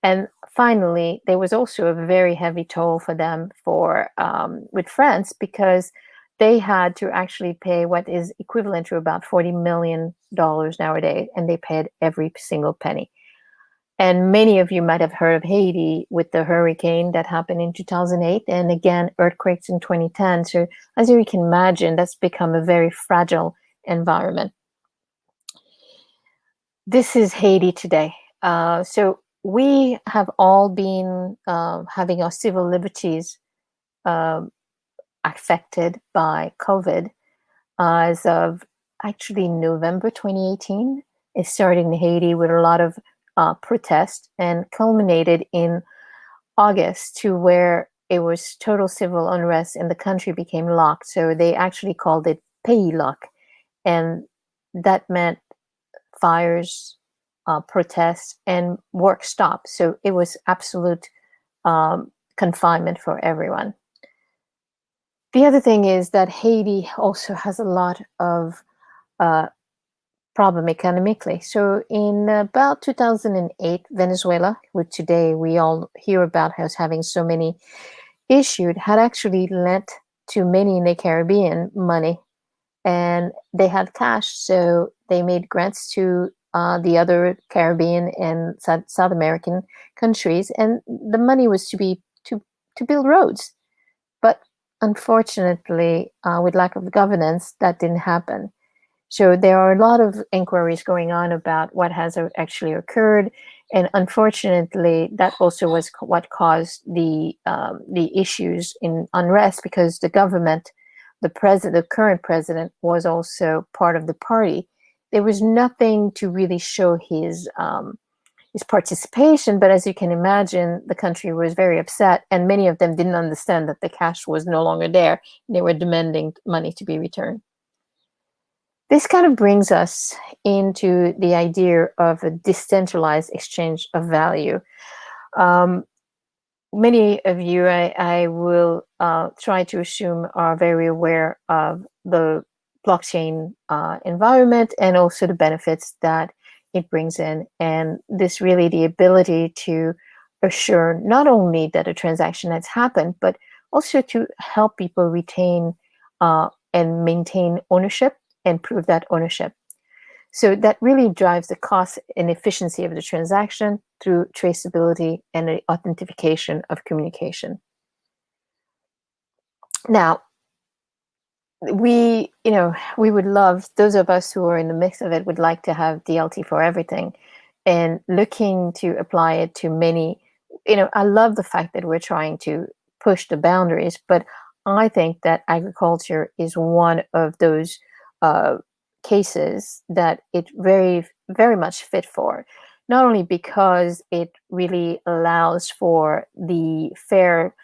[SPEAKER 4] And finally, there was also a very heavy toll for them with France, because they had to actually pay what is equivalent to about $40 million nowadays, and they paid every single penny. And many of you might have heard of Haiti with the hurricane that happened in 2008, and again, earthquakes in 2010. So as you can imagine, that's become a very fragile environment. This is Haiti today. So we have all been having our civil liberties affected by COVID as of actually November 2018. It started in Haiti with a lot of protest, and culminated in August, to where it was total civil unrest and the country became locked. So they actually called it pays lock, and that meant fires, protests, and work stopped. So it was absolute confinement for everyone. The other thing is that Haiti also has a lot of problem economically. So in about 2008, Venezuela, which today we all hear about as having so many issues, had actually lent to many in the Caribbean money and they had cash, so they made grants to the other Caribbean and South American countries, and the money was to build roads. But unfortunately, with lack of governance, that didn't happen. So there are a lot of inquiries going on about what has actually occurred, and unfortunately, that also was what caused the issues in unrest, because the government, the current president, was also part of the party. There was nothing to really show his participation, but as you can imagine, the country was very upset, and many of them didn't understand that the cash was no longer there. They were demanding money to be returned. This kind of brings us into the idea of a decentralized exchange of value. Many of you, I will try to assume, are very aware of the blockchain environment and also the benefits that it brings in. And this really the ability to assure not only that a transaction has happened, but also to help people retain and maintain ownership and prove that ownership. So that really drives the cost and efficiency of the transaction through traceability and the authentication of communication. Now, we would love, those of us who are in the mix of it would like to have DLT for everything, and looking to apply it to many. I love the fact that we're trying to push the boundaries, but I think that agriculture is one of those cases that it very, very much fit for, not only because it really allows for the fair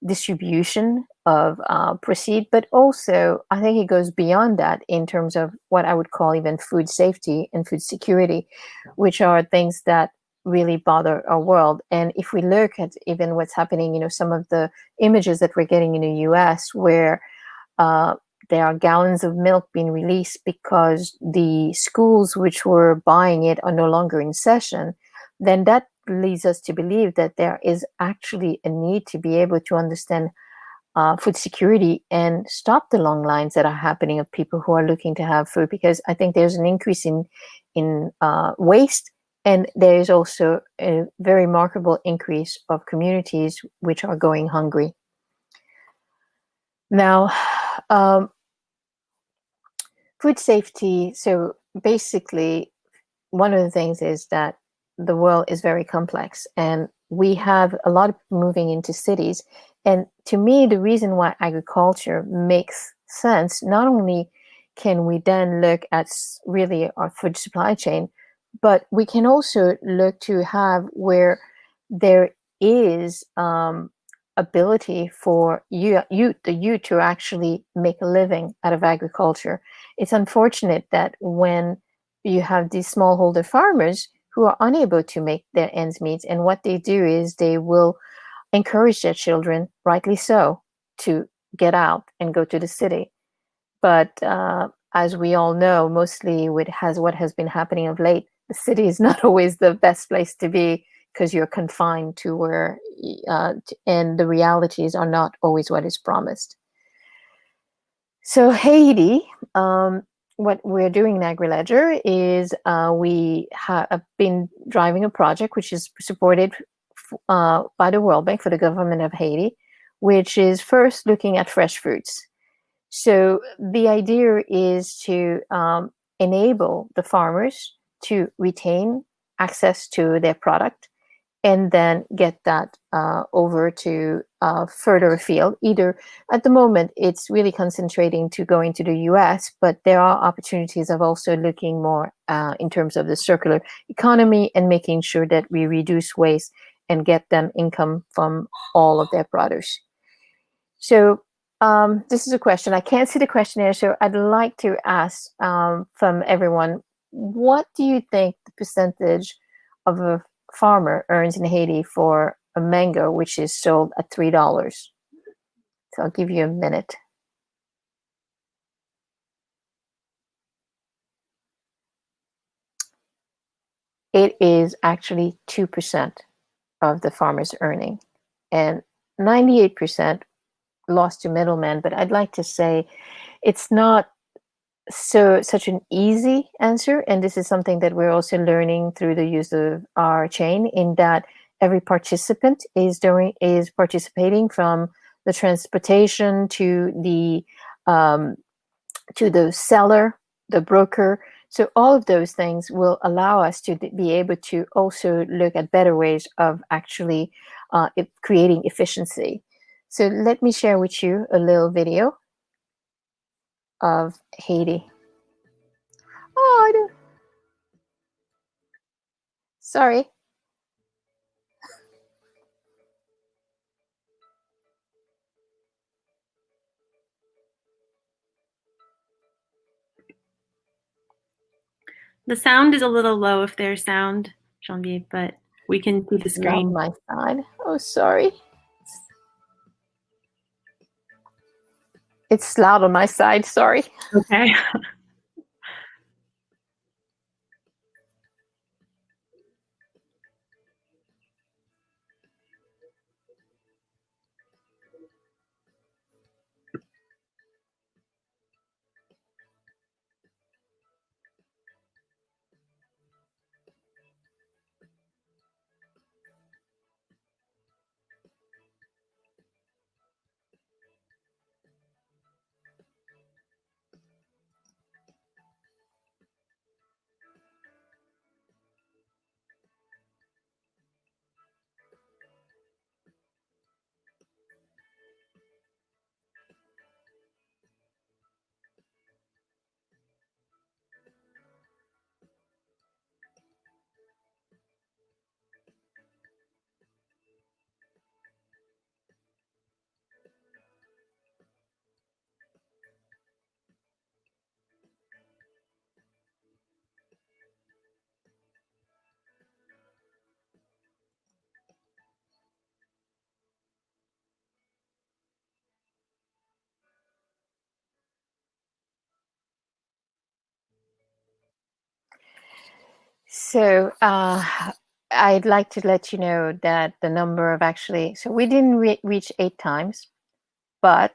[SPEAKER 4] distribution of proceed, but also I think it goes beyond that in terms of what I would call even food safety and food security, which are things that really bother our world. And if we look at even what's happening, some of the images that we're getting in the US, where there are gallons of milk being released because the schools which were buying it are no longer in session, then that leads us to believe that there is actually a need to be able to understand food security and stop the long lines that are happening of people who are looking to have food, because I think there's an increase in waste, and there is also a very remarkable increase of communities which are going hungry. Now, food safety. So basically, one of the things is that the world is very complex, and we have a lot of people moving into cities. And to me, the reason why agriculture makes sense, not only can we then look at really our food supply chain, but we can also look to have where there is ability for the youth to actually make a living out of agriculture. It's unfortunate that when you have these smallholder farmers who are unable to make their ends meet, and what they do is they will encourage their children, rightly so, to get out and go to the city. But as we all know, mostly what has been happening of late, the city is not always the best place to be, because you're confined to where, and the realities are not always what is promised. So Haiti, what we're doing in AgriLedger is we have been driving a project which is supported by the World Bank for the government of Haiti, which is first looking at fresh fruits. So the idea is to enable the farmers to retain access to their product, and then get that over to further afield. Either at the moment, it's really concentrating to going to the US, but there are opportunities of also looking more in terms of the circular economy and making sure that we reduce waste and get them income from all of their produce. So this is a question. I can't see the questionnaire, so I'd like to ask from everyone, what do you think the percentage of a farmer earns in Haiti for a mango which is sold at $3? So I'll give you a minute. It is actually 2% of the farmer's earning, and 98% lost to middlemen. But I'd like to say it's not such an easy answer, and this is something that we're also learning through the use of our chain, in that every participant is participating, from the transportation to the seller, the broker. So all of those things will allow us to be able to also look at better ways of actually creating efficiency. So let me share with you a little video of Haiti. Oh, I do. Sorry.
[SPEAKER 1] The sound is a little low if there's sound, Genevieve, but we can see the screen.
[SPEAKER 4] Not my side. Oh, sorry. It's loud on my side. Sorry.
[SPEAKER 1] Okay.
[SPEAKER 4] So I'd like to let you know that the number of so we didn't reach 8 times, but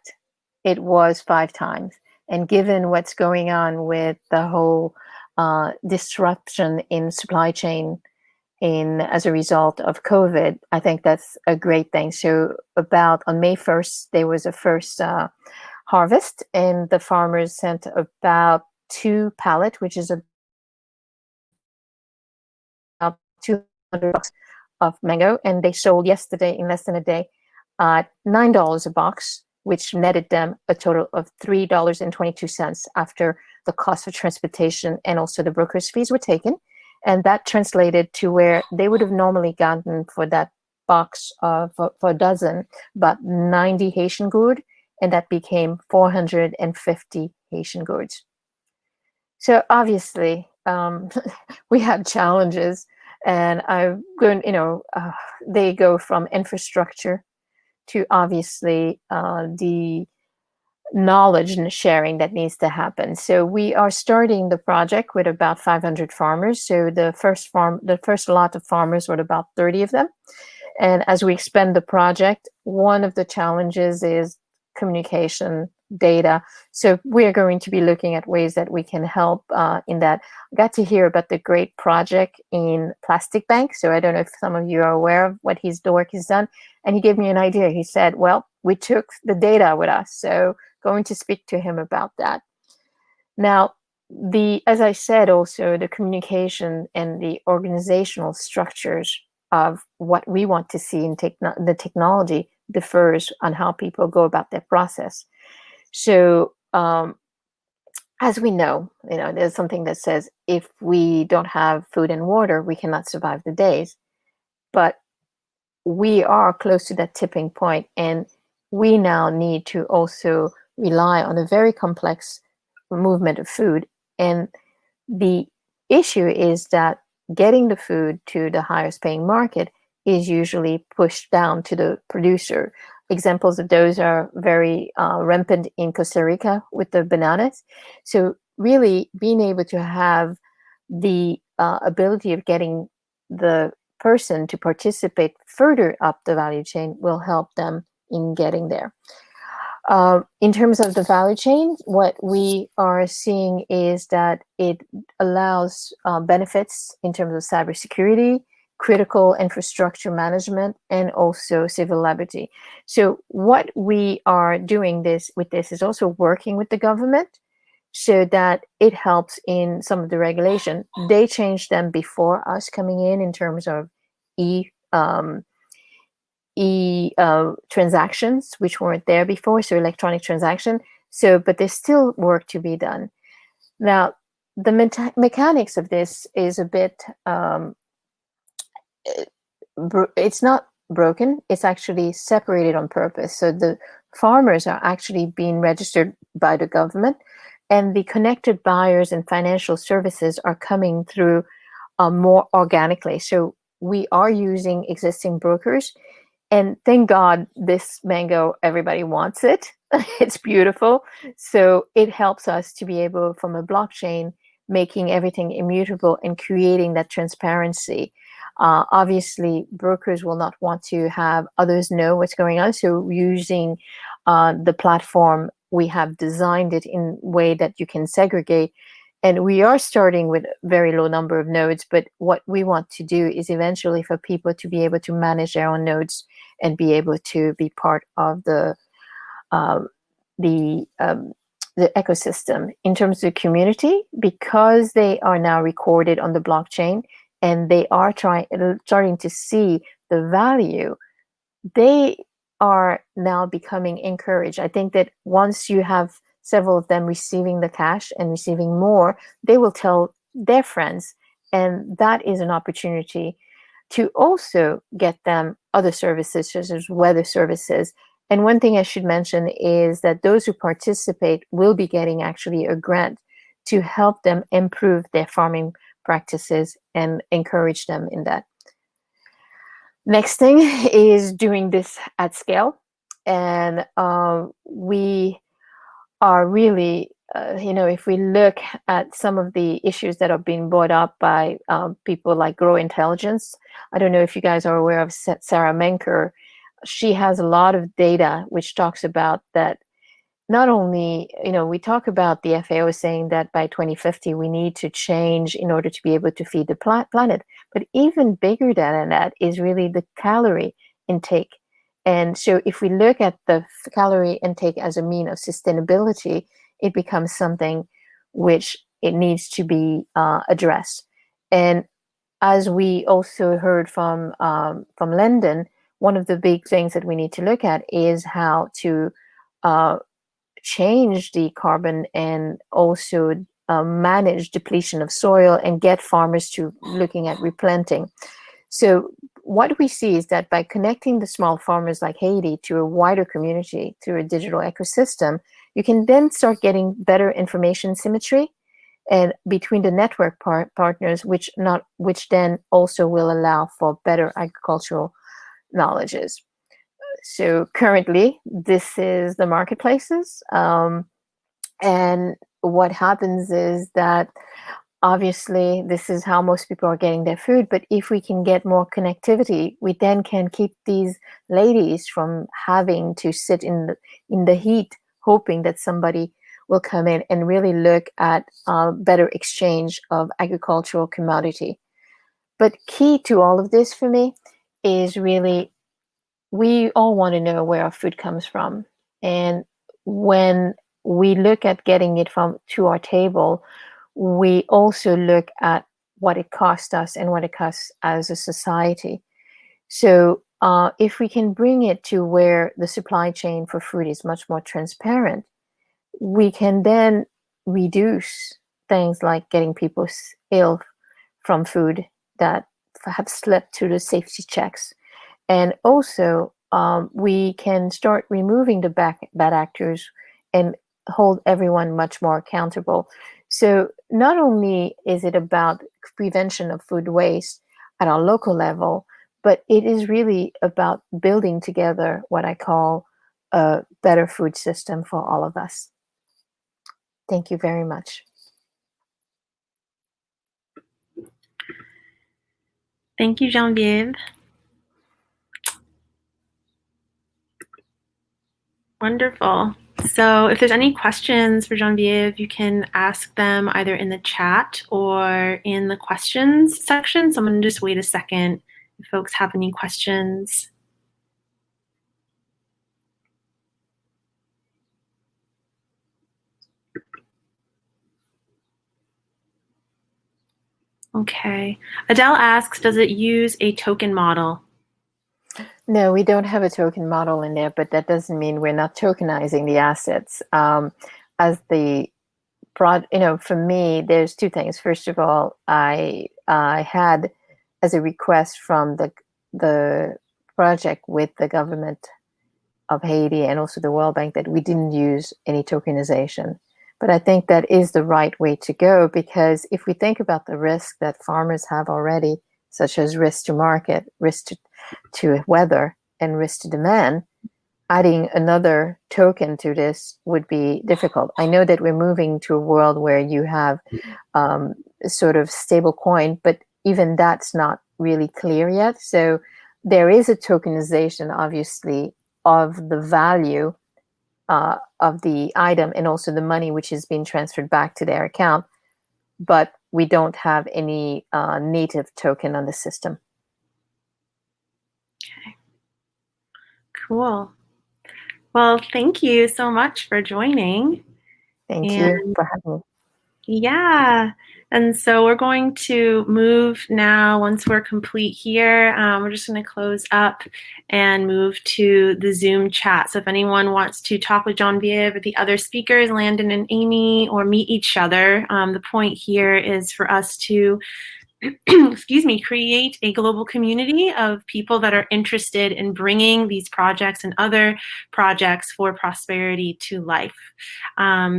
[SPEAKER 4] it was 5 times. And given what's going on with the whole disruption in supply chain as a result of COVID, I think that's a great thing. So on May 1st, there was a first harvest, and the farmers sent about 2 pallets, which is about $200 of mango, and they sold yesterday in less than a day at $9 a box, which netted them a total of $3.22 after the cost of transportation and also the broker's fees were taken. And that translated to where they would have normally gotten for that box for a dozen, about 90 Haitian gourd, and that became 450 Haitian gourds. So obviously, we had challenges, and I'm going, they go from infrastructure to obviously the knowledge and sharing that needs to happen. So we are starting the project with about 500 farmers. So the first lot of farmers were about 30 of them. And as we expand the project, one of the challenges is communication, data. So we're going to be looking at ways that we can help in that. I got to hear about the great project in Plastic Bank. So I don't know if some of you are aware of what the work he's done. And he gave me an idea. He said, well, we took the data with us. So going to speak to him about that. Now, as I said, also the communication and the organizational structures of what we want to see in the technology differs on how people go about their process. So as we know, there's something that says if we don't have food and water, we cannot survive the days. But we are close to that tipping point, and we now need to also rely on a very complex movement of food. And the issue is that getting the food to the highest paying market is usually pushed down to the producer. Examples of those are very rampant in Costa Rica with the bananas. So really being able to have the ability of getting the person to participate further up the value chain will help them in getting there. In terms of the value chain, what we are seeing is that it allows benefits in terms of cybersecurity, critical infrastructure management, and also civil liberty. So what we are doing with this is also working with the government so that it helps in some of the regulation. They changed them before us coming in terms of transactions, which weren't there before, so electronic transaction. So, but there's still work to be done. Now, the mechanics of this is a bit, it's not broken, it's actually separated on purpose. So the farmers are actually being registered by the government, and the connected buyers and financial services are coming through more organically. So we are using existing brokers. And thank God this mango, everybody wants it. It's beautiful. So it helps us to be able, from a blockchain, making everything immutable and creating that transparency. Obviously, brokers will not want to have others know what's going on. So using the platform, we have designed it in a way that you can segregate. And we are starting with a very low number of nodes, but what we want to do is eventually for people to be able to manage their own nodes and be able to be part of the ecosystem. In terms of the community, because they are now recorded on the blockchain and they are starting to see the value, they are now becoming encouraged. I think that once you have several of them receiving the cash and receiving more, they will tell their friends, and that is an opportunity to also get them other services such as weather services. And one thing I should mention is that those who participate will be getting actually a grant to help them improve their farming practices and encourage them in that. Next thing is doing this at scale. And we are really, if we look at some of the issues that are being brought up by people like Grow Intelligence, I don't know if you guys are aware of Sarah Menker. She has a lot of data which talks about that. Not only, we talk about the FAO saying that by 2050 we need to change in order to be able to feed the planet, but even bigger than that is really the calorie intake. And so if we look at the calorie intake as a mean of sustainability, it becomes something which it needs to be addressed. And as we also heard from Landon, one of the big things that we need to look at is how to change the carbon and also manage depletion of soil and get farmers to looking at replanting. So what we see is that by connecting the small farmers like Haiti to a wider community through a digital ecosystem, you can then start getting better information symmetry and between the network partners, which then also will allow for better agricultural knowledges. So currently, this is the marketplaces. And what happens is that obviously this is how most people are getting their food, but if we can get more connectivity, we then can keep these ladies from having to sit in the heat, hoping that somebody will come in and really look at better exchange of agricultural commodity. But key to all of this for me is really, we all want to know where our food comes from. And when we look at getting it to our table, we also look at what it costs us and what it costs as a society. So if we can bring it to where the supply chain for food is much more transparent, we can then reduce things like getting people ill from food that have slipped through the safety checks. And also, we can start removing the bad actors and hold everyone much more accountable. So not only is it about prevention of food waste at our local level, but it is really about building together what I call a better food system for all of us. Thank you very much.
[SPEAKER 1] Thank you, Geneviève. Wonderful. So if there's any questions for Geneviève, you can ask them either in the chat or in the questions section. So I'm going to just wait a second if folks have any questions. Okay. Adele asks, does it use a token model?
[SPEAKER 4] No, we don't have a token model in there, but that doesn't mean we're not tokenizing the assets. As the for me, there's two things. First of all, I had as a request from the project with the government of Haiti and also the World Bank that we didn't use any tokenization. But I think that is the right way to go, because if we think about the risk that farmers have already, such as risk to market, risk to weather, and risk to demand, adding another token to this would be difficult. I know that we're moving to a world where you have sort of stable coin, but even that's not really clear yet. So there is a tokenization, obviously, of the value of the item and also the money which is being transferred back to their account, but we don't have any native token on the system.
[SPEAKER 1] Okay. Cool. Well, thank you so much for joining.
[SPEAKER 4] Thank you for having me.
[SPEAKER 1] Yeah. And so we're going to move now, once we're complete here, we're just going to close up and move to the Zoom chat. So if anyone wants to talk with Geneviève or the other speakers, Landon and Amy, or meet each other, the point here is for us to excuse me, create a global community of people that are interested in bringing these projects and other projects for prosperity to life.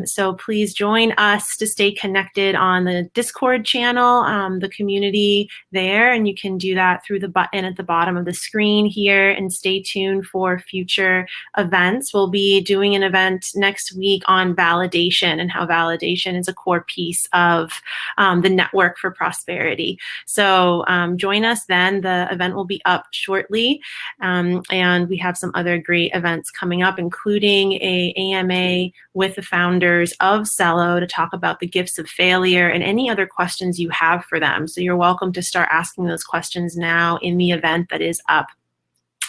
[SPEAKER 1] So please join us to stay connected on the Discord channel, the community there, and you can do that through the button at the bottom of the screen here, and stay tuned for future events. We'll be doing an event next week on validation and how validation is a core piece of the network for prosperity. So join us then. The event will be up shortly, and we have some other great events coming up, including a AMA with the founders of Celo to talk about the gifts of failure and any other questions you have for them. So you're welcome to start asking those questions now in the event that is up.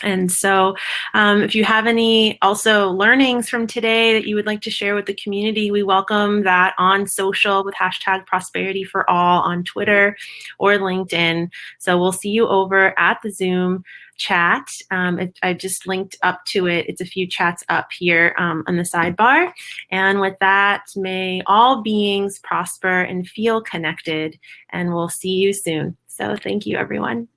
[SPEAKER 1] And so if you have any also learnings from today that you would like to share with the community, we welcome that on social with #ProsperityForAll on Twitter or LinkedIn. So we'll see you over at the Zoom chat. I just linked up to it. It's a few chats up here on the sidebar. And with that, may all beings prosper and feel connected. And we'll see you soon. So thank you, everyone.